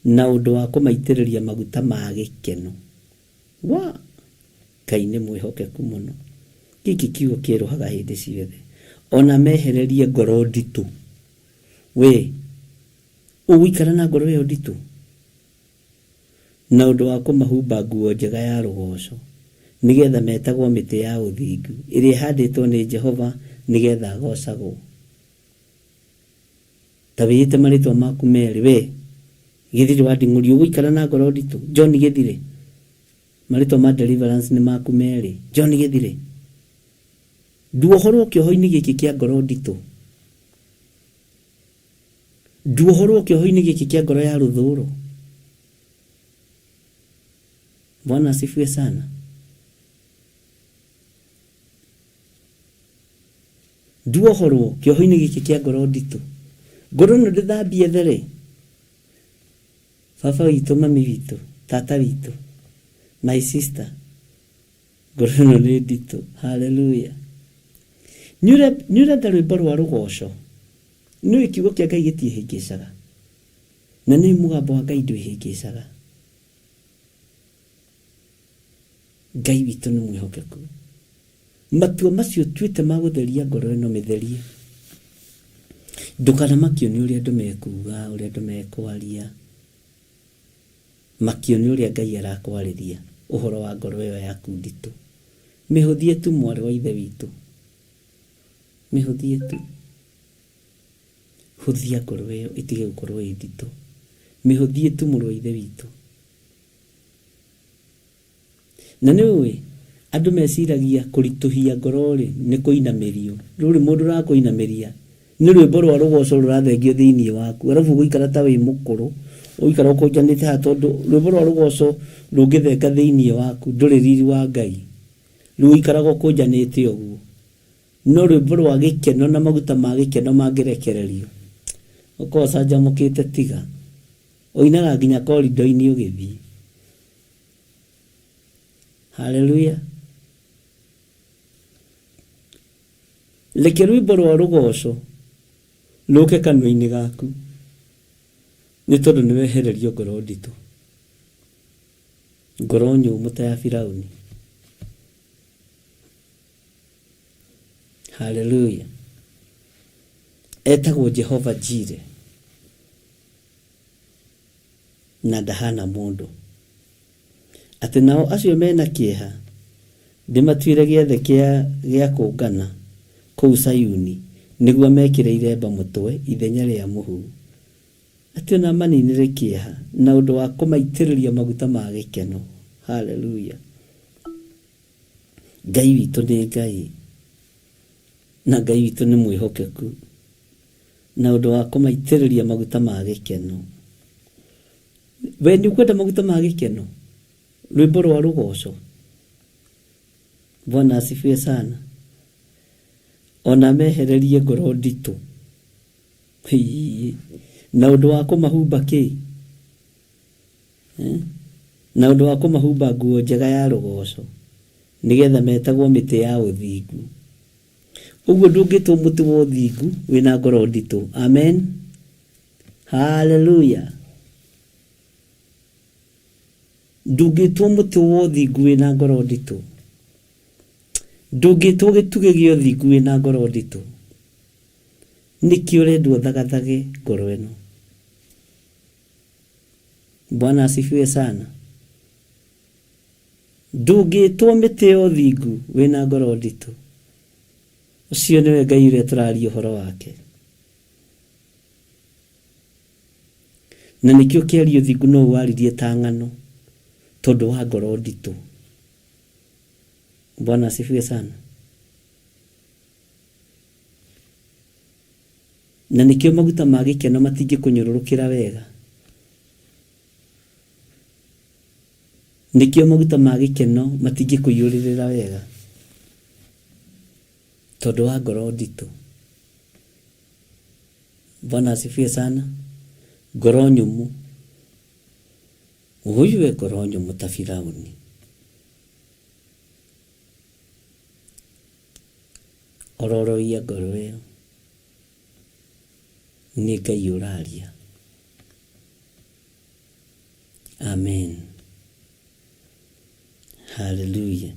na ũndũ wa kũmaitĩrĩria maguta ma gĩkeno Ngai nĩ mwĩhokeku mũno gĩkĩ kiugo kĩerũhaga hĩndĩ ciothe ona mehererie ngoro nditũ we ũgũikara na ngoro ĩyo nditũ na ũndũ wa kũmahumba nguo njega ya rũgoco nĩgetha metagwo mĩtĩ ya ũthingu ĩrĩa ĩhandĩtwo nĩ Jehova nĩgetha agocagwo ta wĩite marĩtwa maku merĩ we gĩthirĩ wa nding'ũri ũgũikara na ngoro nditũ John Gĩthirĩ marĩtwa ma deliverance nĩ maku merĩ John Gĩthirĩ nduohorwo kĩoho-inĩ gĩkĩ kĩa ngoro nditũ nduohorwo kĩoho-inĩ gĩkĩ kĩa ngoro ya rũthũũro Bwana asifiwe sana nduohorwo kĩoho-inĩ gĩkĩ kĩa ngoro nditũ ngoro ĩno ndĩthambie there baba witũ mami witũ tata witũ my sister ngoro ĩno nĩ nditũ haleluya nĩũrenda rwĩmbo rwa rũgoco nĩũĩ kiugo kĩa Ngai gĩtiĩhĩngĩcaga na nĩ mũgambo wa Ngai ndwĩhĩngĩcaga Ngai witũ nĩ mwĩhokeku matua macio tuĩte ma gũtheria ngoro ĩno mĩtherie ndũkanamakio nĩ ũrĩa andũ mekuga ũrĩa andũ mekwaria makio nĩ ũrĩa Ngai arakwarĩria ũhoro wa ngoro ĩyo yaku nditũ mĩhũthie tu mwarĩ wa ithe witũ mĩhũthie tu hũthia ngoro ĩyo ĩtige gũkorwo ĩ nditũ mĩhũthie tu mũrũ wa ithe witũ na nĩũĩ Andu meciragia kurituhia ngoro ri ni kuinamirio. Ruri mundu ra kuinamiria. Ni rwimbo rwa rugoco rurathengio thiini waku. Arabu guikara ta wi mukuru. Uikara ukojanite ha tondu rwimbo rwa rugoco rungithenga thiini waku nduri riri wa Ngai. Ruikara ukojanite uguo. No rwimbo rwa gikeno na maguta ma gikeno mangirekererio. Ukoca njamukite tiga. Oinaga nginya korido-ini ugithii. Hallelujah. Leke rwimbo rwa rugoco ruke kanua-ini gaku ni tondu ni wehererio ngoro nditu, ngoro nyumu ta ya Firauni. Hallelujah. Etagwo Jehova Jire na ndahana mundu. Ati nao acio mena kieha ndimatuire giethe gia kungana kuu Sayuni niguo mekire iremba mutwe ithenya ria muhu. Ati ona maninire kieha na undu wa kumaitiriria maguta ma gikeno. Hallelujah. Ngai witu ni Ngai na Ngai witu ni mwihokeku na undu wa kumaitiriria maguta ma gikeno. We ni kwenda maguta ma gikeno, rwimbo rwa rugoco. Bwana asifiwe sana. Ona mehererie ngoro nditu na undu wa kumahumba ki na undu wa kumahumba nguo njega ya rugoco nigetha metagwo miti ya uthingu. Uguo ndungitwo muti wa uthingu wina ngoro nditu. Amen. Hallelujah. Ndungitwo muti wa uthingu wina ngoro nditu. Ndungitwo gituge gio uthingu wina ngoro nditu. Niki urendwo thagathage ngoro eno. Bwana asifiwe sana. Ndungitwo miti ya uthingu wina ngoro nditu. Ucio niwe Ngai uria turaria uhoro wake. Na nikio kiario uthingu no waririe ta ng'ano tondu wa ngoro nditu. Bwana asifiwe sana. Na nikio maguta ma gikeno matingikunyururukira wega. Nikio maguta ma gikeno matingikuyuririra wega tondu wa ngoro nditu. Bwana asifiwe sana. Ngoro nyumu. Huyu we ngoro nyumu ta Firauni. Ororoia ngoro ĩyo nĩ Ngai ũraria. Amen. Hallelujah.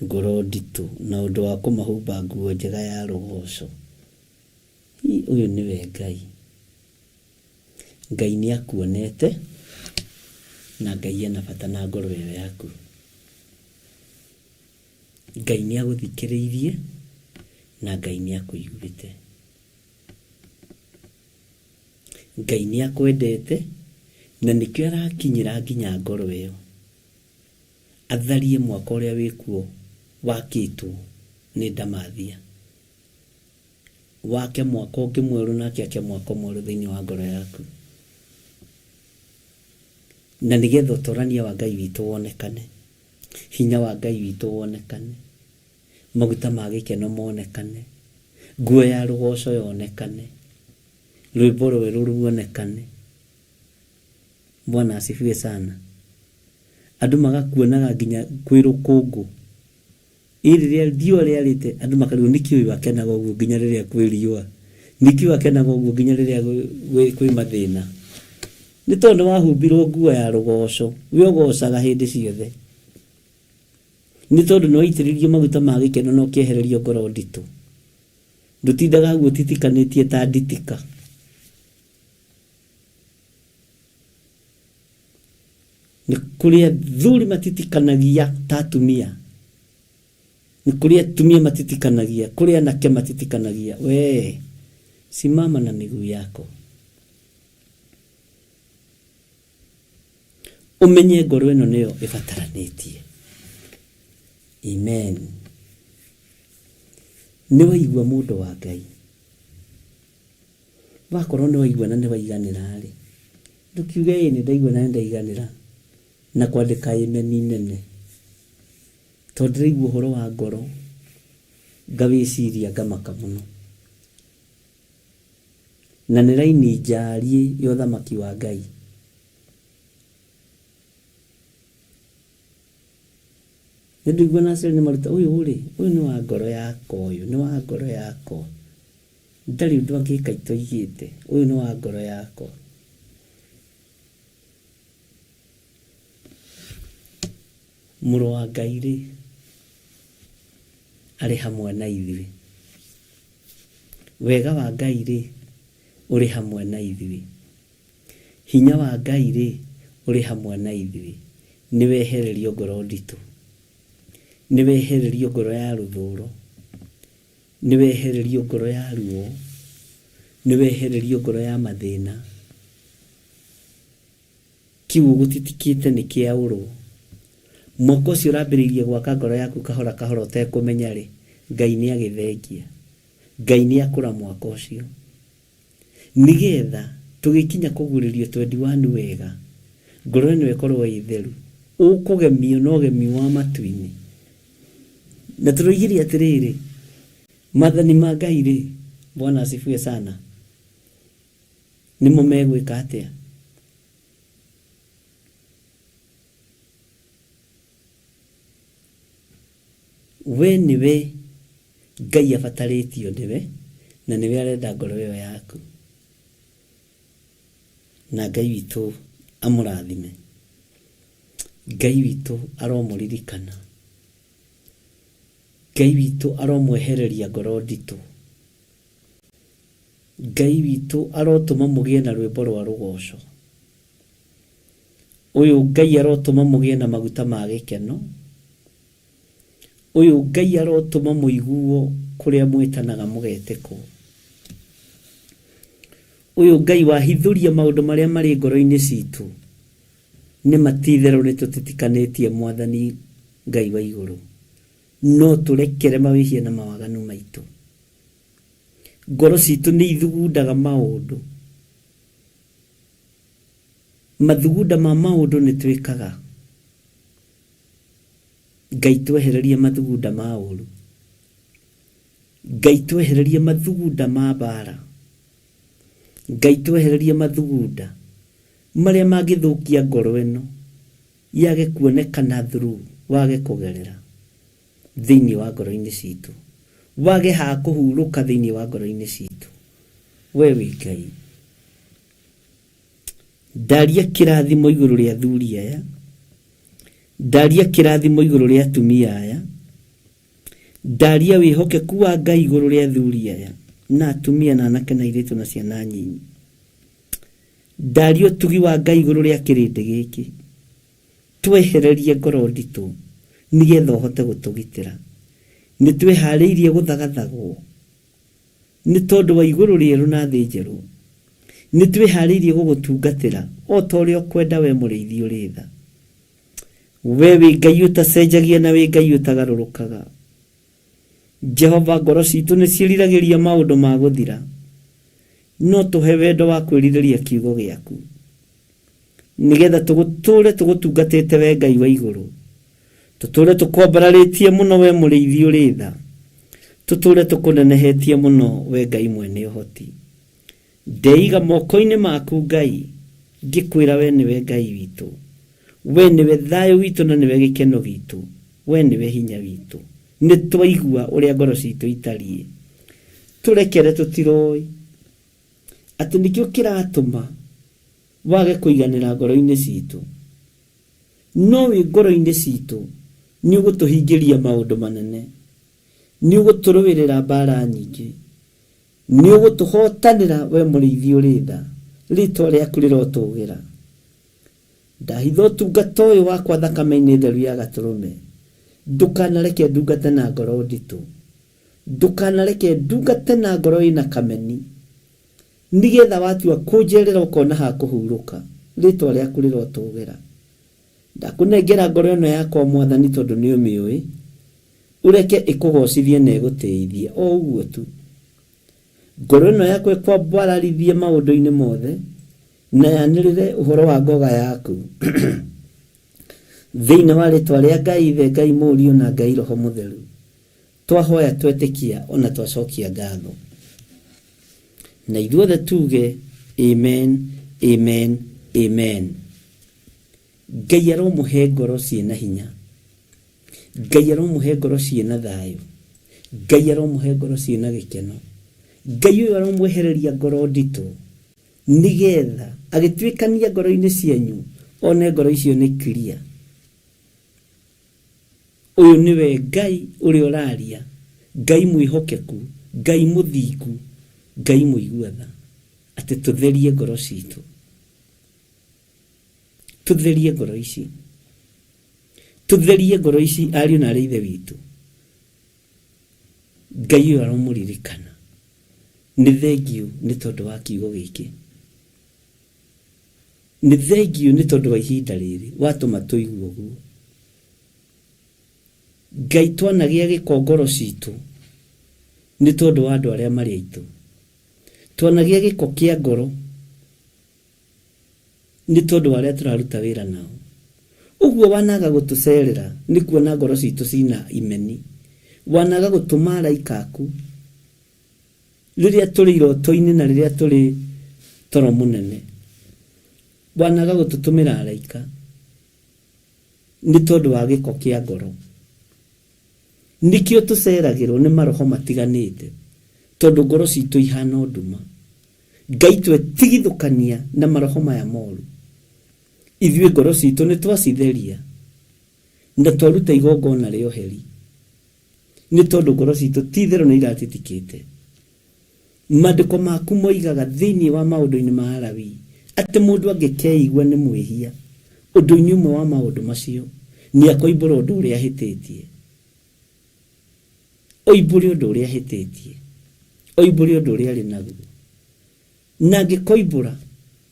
Ngoro nditu na ũndũ wa kũmahumba nguo njega ya rugoco. Ũyũ nĩwe Ngai. Ngai nĩ akuonete na Ngai ena bata na ngoro ĩyo yaku. Ngai nĩ agũthikĩrĩirie na Ngai nĩ akũiguĩte. Ngai nĩ akwendete na nĩkĩo arakinyĩra nginya ngoro ĩyo. Atharie mwaka ũrĩa wĩkuo wakĩtwo nĩ ndamathia. Wake mwaka ũngĩ mwerũ nake ake mwaka mwerũ thĩinĩ wa ngoro yaku. Na nĩgetha ũtonania wa Ngai witũ wonekane. Hinya wa Ngai witũ wonekane. Maguta ma gĩkeno monekane. Nguo ya rugoco yonekane. Rwĩmbo rwerũ ruonekane. Bwana asifiwe sana. Andu magakuonaga nginya kwĩ rũkũngũ. Rĩrĩa riũa rĩarĩte andu makarigwo nĩkĩ ũyũ akenaga ũguo nginya rĩrĩa kwĩ riũa. Nĩkĩ akenaga ũguo nginya rĩrĩa kwĩ mathĩna. Nĩ tondũ wahumbirwo nguo ya rugoco, we ũgocaga hĩndĩ ciothe. Nĩ tondũ nĩ waitĩrĩrio maguta ma gĩkeno na ũkĩehererio ngoro nditũ. Ndũtindaga guo titikanĩtie ta nditika. Nĩ kũrĩ athuri matitikanagia ta atumia. Nĩ kũrĩ atumia matitikanagia, kũrĩ anake matitikanagia. We simama na miguu yako. Umenye ngoro ĩno nĩyo ĩbataranĩtie. Amen. Nĩ waigua mũndũ wa Ngai. Wakorwo nĩ waigua na nĩ waiganĩra rĩ, ndũkiuge ĩ nĩ ndaigua na nĩ ndaiganĩra na kwandĩka amen nene. Tondũ ndĩraigua ũhoro wa ngoro, ngawĩciria ngamaka mũno. Na nĩ raini njariĩ ya ũthamaki wa Ngai. Nĩndaigua na Aseli nĩ maruta ũyũ nĩ wa ngoro yakwa, ũyũ nĩ wa ngoro yakwa. Ndarĩ ũndũ angĩ kaitũ igĩte, ũyũ nĩ wa ngoro yakwa. Mũrũ wa Ngai rĩ, arĩ hamwe na ithuĩ. Wega wa Ngai rĩ, ũrĩ hamwe na ithuĩ. Hinya wa Ngai rĩ, ũrĩ hamwe na ithuĩ. Nĩ wehererio ngoro nditũ. Nĩ wehererio ngoro ya rũthũũro. Nĩ wehererio ngoro ya ruo. Nĩ wehererio ngoro ya mathĩna. Kiugo gũtitikĩte nĩ kĩaũrwo. Mwaka ũcio ũrambĩrĩirie gwaka ngoro yaku kahora kahora ũtekũmenya rĩ, Ngai nĩ agĩthengia. Ngai nĩ akũra mwaka ũcio. Nĩgetha tũgĩkinya kũgurĩrio 21 wega, ngoro ĩno ĩkorwo ĩ theru. Ũkũgemio na ũgemi wa matu-inĩ. Na tũroigire atĩrĩrĩ, maathani ma Ngai rĩ, Bwana asifiwe sana, nĩmo megwĩka atĩa? We nĩwe Ngai abatarĩtio nĩwe, na nĩwe arenda ngoro ĩyo yaku. Na Ngai witũ amũrathime. Ngai witũ aromũririkana. Ngai witũ aromwehereria ngoro nditũ. Ngai witũ arotũma mũgĩe na rwĩmbo rwa rũgoco. Ũyũ Ngai arotũma mũgĩe na maguta ma gĩkeno. Ũyũ Ngai arotũma mũiguo kũrĩa mwĩtanaga mũgetĩkwo. Ũyũ Ngai wahithũria maũndũ marĩa marĩ ngoro-inĩ citũ. Nĩ matitherũ nĩ tũtitikanĩtie Mwathani Ngai wa igũrũ. No tũrekere mawĩhia na mawaganu maitũ. Ngoro citũ nĩ ithugundaga maũndũ. Mathugunda ma maũndũ nĩ twĩkaga. Ngai twehererie mathugunda ma ũũru. Ngai twehererie mathugunda ma mbara. Ngai twehererie mathugunda marĩa mangĩthũkia ngoro ĩno yage kuonekana through, wage kũgerera thĩinĩ wa ngoro-inĩ citũ, wage ha kũhurũka thĩinĩ wa ngoro-inĩ citũ. We wĩ Ngai, ndaria kĩrathimo igũrũ rĩa athuri aya, ndaria kĩrathimo igũrũ rĩa atumia aya, ndaria wĩhokeku wa Ngai igũrũ rĩa athuri aya na atumia na anake na airĩtu na ciana nyinyi. Ndaria ũtugi wa Ngai igũrũ rĩa kĩrĩndĩ gĩkĩ. Twehererie ngoro nditũ nĩgetha ũhote gũtũgitĩra. Nĩ twĩharĩirie gũthagathagwo nĩ tondũ wa igũrũ rĩerũ na thĩ njerũ. Nĩ twĩharĩirie gũgũtungatĩra o ta ũrĩa ũkwenda we mũrĩithi ũrĩ tha. We wĩ Ngai ũtacenjagia na wĩ Ngai ũtagarũrũkaga. Jehova, ngoro citũ nĩ ciĩriragĩria maũndũ ma gũthira, no tũhe wendo wa kwĩrirĩria kiugo gĩaku, nĩgetha tũgũtũre tũgũtungatĩte we Ngai wa igũrũ. Tũtũre tũkwambararĩtie mũno we mũrĩithi ũrĩ tha. Tũtũre tũkũnenehetie mũno we Ngai mwene ũhoti. Ndeiga moko-inĩ maku Ngai, ngĩkwĩra we nĩwe Ngai witũ. We nĩwe thayũ witũ na nĩwe gĩkeno gitũ. We nĩwe hinya witũ. Nĩ twaigua ũrĩa ngoro citũ itariĩ. Tũrekere tũtiroĩ atĩ nĩkĩo kĩratũma wage kũiganĩra ngoro-inĩ citũ. No wĩ ngoro-inĩ citũ nĩ ũgũtũhingĩria maũndũ manene. Nĩ ũgũtũrũĩrĩra mbara nyingĩ. Nĩ ũgũtũhotanĩra we mũrĩithi ũrĩ tha. Rĩĩtwa rĩaku rĩrotũgĩra. Ndahitha ũtungata ũyũ wakwa thakame-inĩ theru ya Gatũrũme. Ndũkanareke ndungate na ngoro nditũ. Ndũkanareke ndungate na ngoro ĩna kameni, nĩgetha watua kũnjerera ũkona ha kũhurũka. Rĩĩtwa rĩaku rĩrotũgĩra. Ndakũnengera ngoro ĩno yakwa Mwathani tondũ nĩ ũmĩũĩ. ureke ikugocithie na iguteithie o uguo tu. Ngoro ĩno yaku ĩkwambararithie maũndũ-inĩ mothe na yanĩrĩre ũhoro wa ngoga yaku thĩinĩ wa rĩtwa rĩa Ngai Ithe, Ngai Mũriũ na Ngai Roho Mũtheru. Twahoya twetĩkia ona twacokia ngatho, na ithuothe tuge amen, amen, amen. Ngai aromũhe ngoro ciĩna hinya, Ngai aromũhe ngoro ciĩna thayũ, Ngai aromũhe ngoro ciĩna gĩkeno. Ngai ũyũ aromwehereria ngoro nditũ nĩgetha agĩtuĩkania ngoro-inĩ cianyu one ngoro icio nĩ clear. Ũyũ nĩwe Ngai ũrĩa ũraria, Ngai mwĩhokeku, Ngai mũthingu, Ngai mũiguatha, atĩ tũtherie ngoro citũ, tũtherie ngoro ici, tũtherie ngoro ici ariũ na arĩ ithe witũ. Ngai ũyũ aromũririkana. Nĩ thengiũ nĩ tondũ wa kiugo gĩkĩ, nĩ thengiũ nĩ tondũ wa ihinda rĩrĩ watũma tũigue ũguo. Ngai twanagĩa gĩko ngoro citũ nĩ tondũ wa andũ arĩa marĩ aitũ, twanagĩa gĩko kĩa ngoro nĩ tondũ wa arĩa tũraruta wĩra nao. Ũguo wanaga gũtũcerera nĩ kuona ngoro citũ cina imeni, wanaga gũtũma araika aku rĩrĩa tũrĩ iroto-inĩ na rĩrĩa tũrĩ toro mũnene, wanaga gũtũtũmĩra araika nĩ tondũ wa gĩko kĩa ngoro. Nikĩo tũceragĩrwo nĩ maroho matiganĩte tondũ ngoro citũ ihana nduma. Ngai twetigithũkania na maroho maya moru. Ithuĩ ngoro citũ nĩ twacitheria na twaruta igongona rĩa ũheri, nĩ tondũ ngoro citũ ti itherũ nĩ iratitikĩte. Maandĩko maku moigaga thĩinĩ wa maũndũ-inĩ ma Alawii atĩ mũndũ angĩkeigua nĩ mwĩhia ũndũ-inĩ ũmwe wa maũndũ macio nĩ akoimbũra ũndũ ũrĩa ahĩtĩtie. Oimbũre ũndũ ũrĩa ahĩtĩtie, oimbũre ũndũ ũrĩa arĩ naguo, na angĩkoimbũra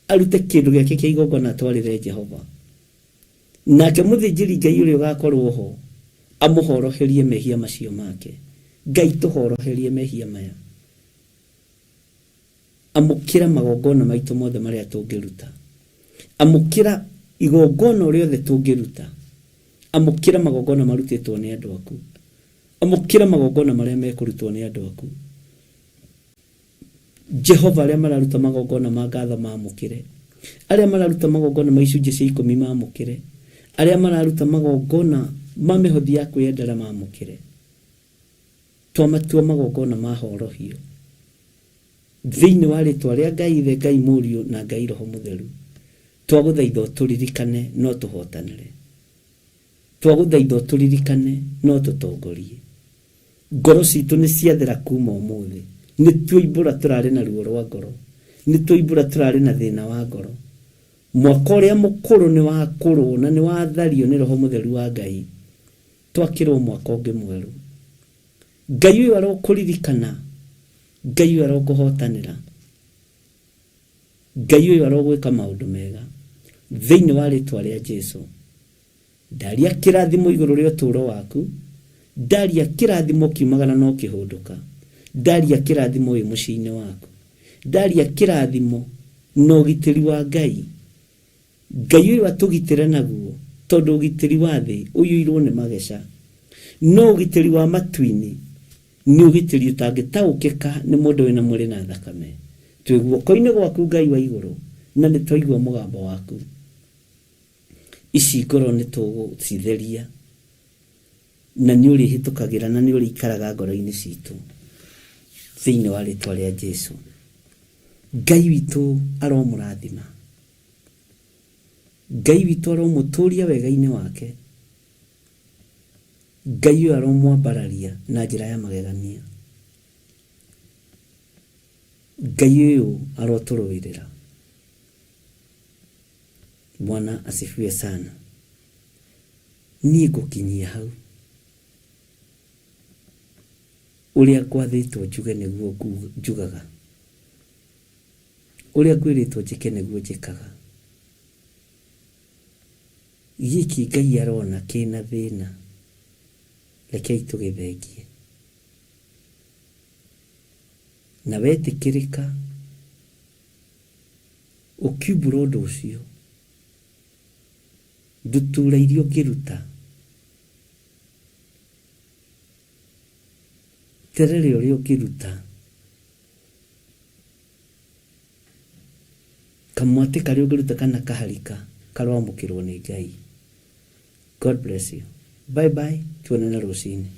arute kĩndũ gĩake kĩa igongona atwarĩre Jehova. Nake mũthĩnjĩri Ngai ũrĩa ũgakorwo ho amũhoroherie mehia macio make. Ngai tũhoroherie mehia maya, amũkĩra magongona maitũ mothe marĩa tũngĩruta, amũkĩra igongona o rĩothe tũngĩruta, amũkĩra magongona marutĩtwo nĩ andũ aku, amũkĩra magongona marĩa mekũrutwo nĩ andũ aku. Jehova, arĩa mararuta magongona ma ngatho mamũkĩre, arĩa mararuta magongona ma icunjĩ cia 10 mamũkĩre, arĩa mararuta magongona ma mĩhothi ya kwĩyendera mamũkĩre. Twamatua magongona ma horohio thĩinĩ wa rĩtwa rĩa Ngai Ithe, Ngai Mũriũ na Ngai Roho Mũtheru. Twagũthaitha ũtũririkane no tũhotanĩre, twagũthaitha ũtũririkane no tũtongorie. Ngoro citũ nĩ ciathera kuma ũmũthĩ, nĩ twoimbũra tũrarĩ na ruo rwa ngoro, nĩ twoimbũra tũrarĩ na thĩna wa ngoro. Mwaka ũrĩa mũkũrũ nĩ wakũrwo na nĩ wathario nĩ Roho Mũtheru wa Ngai, twakĩrwo mwaka ũngĩ mwerũ. Ngai ũyũ arokũririkana, Ngai ũyũ arokũhotanĩra, Ngai ũyũ arogwĩka maũndũ mega thĩinĩ wa rĩtwa rĩa Jesũ. Ndaria kĩrathimo igũrũ rĩa ũtũũro waku, ndaria kĩrathimo kiumagana no kĩhũndũka, ndaria kĩrathimo wĩ mũciĩ-inĩ waku, ndaria kĩrathimo no ũgitĩri wa Ngai. Ngai ũyũ atũgitĩre naguo tondũ ũgitĩri wa thĩ ũiyũirwo nĩ mageca, no ũgitĩri wa matu-inĩ nĩ ũgitĩri ũtangĩtaũkĩka nĩ mũndũ wĩna mwĩrĩ na thakame. Twĩ guoko-inĩ gwaku Ngai wa igũrũ, na nĩ twaigua mũgambo waku. Ici ngoro nĩ tũgũcitheria na nĩ ũrĩhĩtũkagĩra na nĩ ũrĩikaraga ngoro-inĩ citũ thĩinĩ wa rĩtwa rĩa Jesũ. Ngai witũ aromũrathima, Ngai witũ aromũtũria wega-inĩ wake, Ngai ũyũ aromwambararia na njĩra ya magegania, Ngai ũyũ arotũrũĩrĩra. Bwana asifiwe sana. Niĩ ngũkinyia hau, ũrĩa ngwathĩtwo njuge nĩguo njugaga, ũrĩa ngwĩrĩtwo njĩke nĩguo njĩkaga. Gĩkĩ Ngai arona kĩna thĩna rekei tũgĩthengie. Na wetĩkĩrĩka ũkiumbũra ũndũ ũcio, ndutura iria ũngĩruta, terere ũrĩa ũngĩruta, kamwatĩ karĩa ũngĩruta kana kaharika karoamũkĩrwo nĩ Ngai. God bless you. Bye bye, tuonane rũciinĩ.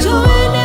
Join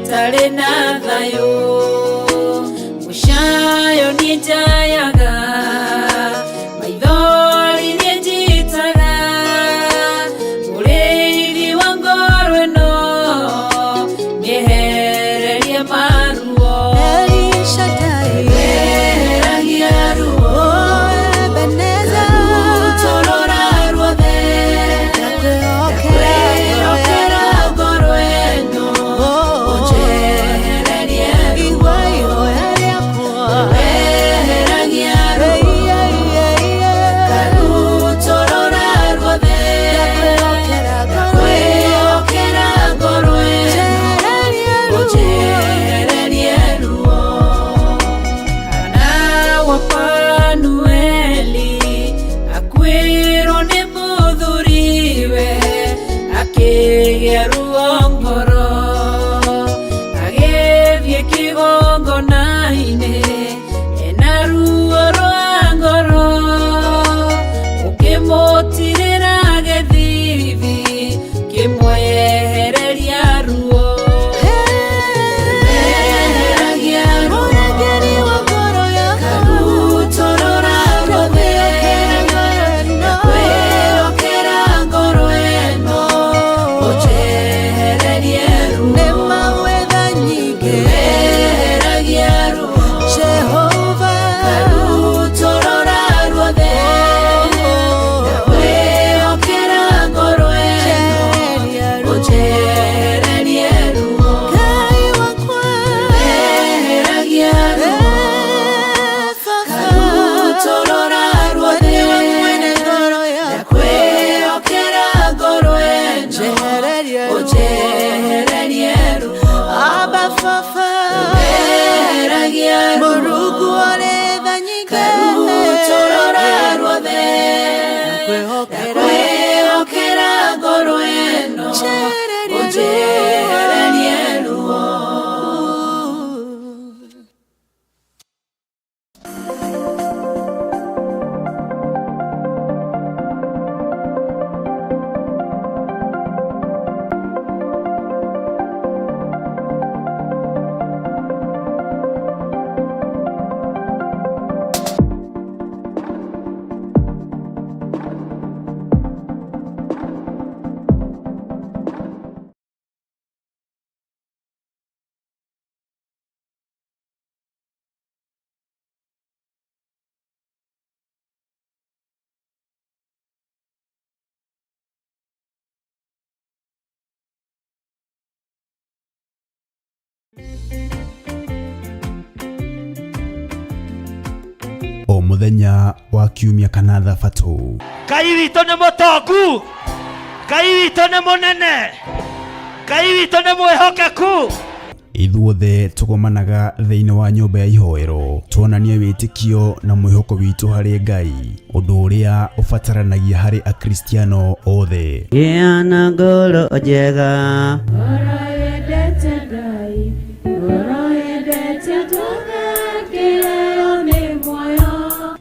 tari na thayo mushayo nijayaga maithori nienjitaga muriri wa ngoro ĩno nĩehererie maruo weheragia ruo Ebeneza rutorora ruothe ndakwĩhokera ngoro ĩno ũnjehererie ruo weheragia ruo karutorora ruothe ndakwĩhokera ngoro ĩno ũnjehererie ruo kana wa Panueli akwĩrwo nĩ mũthuriwe akĩgĩa ruo ngoro agĩthiĩ kĩgongona-inĩ ena ruo rwa ngoro ũkĩmũtirĩra gĩthithi kĩmwehereria ruo weheragia ruo karutorora ruothe ndakwĩhokera ngoro ĩno ũnjehererie ruo weheragia ruo karutorora ruothe ndakwĩhokera ngoro ĩno ũnjehererie ruo weheragia ruo karutorora ruothe ndakwĩhokera ngoro ĩno ũnjehererie ruo weheragia ruo karutorora ruothe ndakwĩhokera ngoro ĩno ũnjehererie ruo o muthenya wa kiumia kana thabatũ. Ngai witũ nĩ mũtongu, Ngai witũ nĩ mũnene, Ngai witũ nĩ mwĩhokeku. Ithuothe tũgomanaga thĩinĩ wa nyũmba ya ihoero tuonanie wĩtĩkio na mwĩhoko witũ harĩ Ngai, ũndũ ũrĩa ũbataranagia harĩ akristiano othe. Gĩa na ngoro njega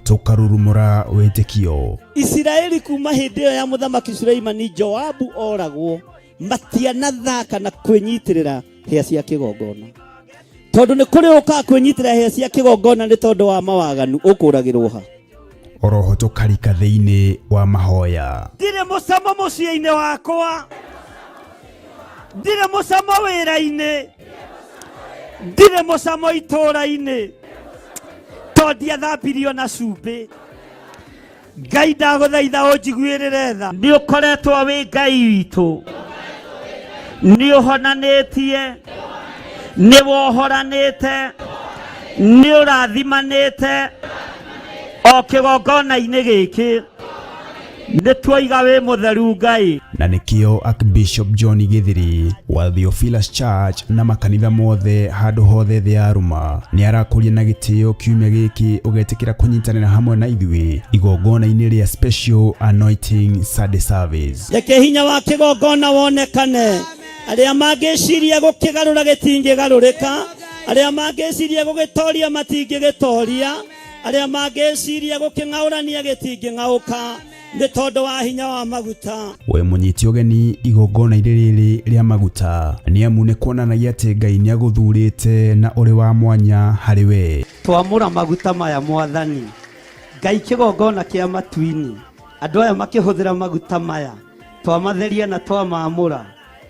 tũkarurumũra wĩtĩkio. Isiraeli kuma hĩndĩ ĩyo ya mũthamaki Suleimani Joabu oragwo matianathaka na kwĩnyitĩrĩra hĩa cia kĩgongona, tondũ nĩ kũrĩ ũka kwĩnyitĩrĩra hĩa cia kĩgongona nĩ tondũ wa mawaganu ũkũragĩrwo ha. Oroho tũkarika thĩinĩ wa mahoya. Ndirĩ mũcamo mũciĩ-inĩ wakwa, ndirĩ mũcamo wĩra-inĩ, ndirĩ mũcamo itũũra-inĩ, tondũ ndiathambirio na cumbĩ. Ngai ndagũthaitha ũnjiguĩrĩre tha. Nĩ ũkoretwo wĩ Ngai witũ, nĩ ũhonanĩtie, nĩ wohoranĩte, nĩ ũrathimanĩte o kĩgongona-inĩ gĩkĩ. Nĩ tuoiga wĩ mũtheru Ngai. Na nĩkĩo Archbishop John Gĩthiri wa Theophilus Church na makanitha mothe handũ hothe thĩ ya rũma nĩ arakũria na gĩtĩo kiumia gĩkĩ ũgetĩkĩra kũnyitanĩra hamwe na ithuĩ igongona-inĩ rĩa Special Anointing Sunday Service. Reke hinya wa kĩgongona wonekane. Arĩa mangĩciria gũkĩgarũra gĩtingĩgarũrĩka, arĩa mangĩciria gũgĩtoria matingĩgĩtoria, arĩa mangĩciria gũkĩng'aũrania gĩtingĩng'aũka. nĩ tondũ wa hinya wa maguta. We mũnyiti ũgeni igongona-inĩ rĩrĩ rĩa maguta nĩ amu nĩ kuonanagia atĩ Ngai nĩ agũthurĩte na ũrĩ wa mwanya harĩ we. Twamũra maguta maya Mwathani, Ngai kĩgongona kĩa matu-inĩ, andũ aya makĩhũthĩra maguta maya, twamatheria na twamamũra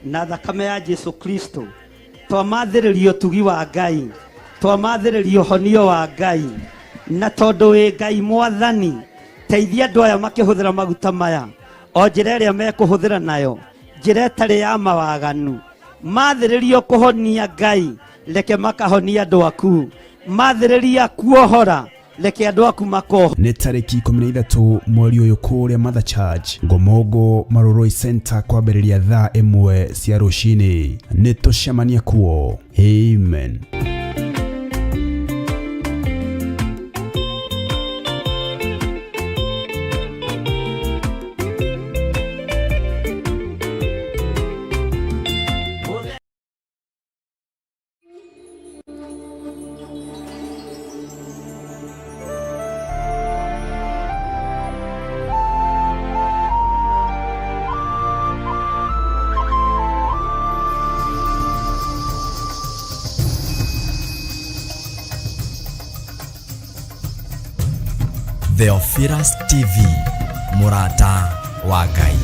na thakame ya Jesu Kristo, twamathĩrĩria ũtugi wa Ngai, twamathĩrĩria ũhonio wa Ngai, na tondũ wĩ Ngai Mwathani, teithia andũ aya makĩhũthĩra maguta maya, o njĩra ĩrĩa mekũhũthĩra nayo, njĩra ĩtarĩ ya mawaganu, mathĩrĩrio kũhonia Ngai, reke makahonia andũ aku, mathĩrĩria kuohora, reke andũ aku makoho. Nĩ tarĩki 13 mweri ũyũ kũrĩa Mother Church Ngomongo Maroroi Center kwambĩrĩria thaa 1 cia rũcinĩ. Nĩ tũcemania kuo. Amen. Theophilus TV, Mũrata wa Ngai.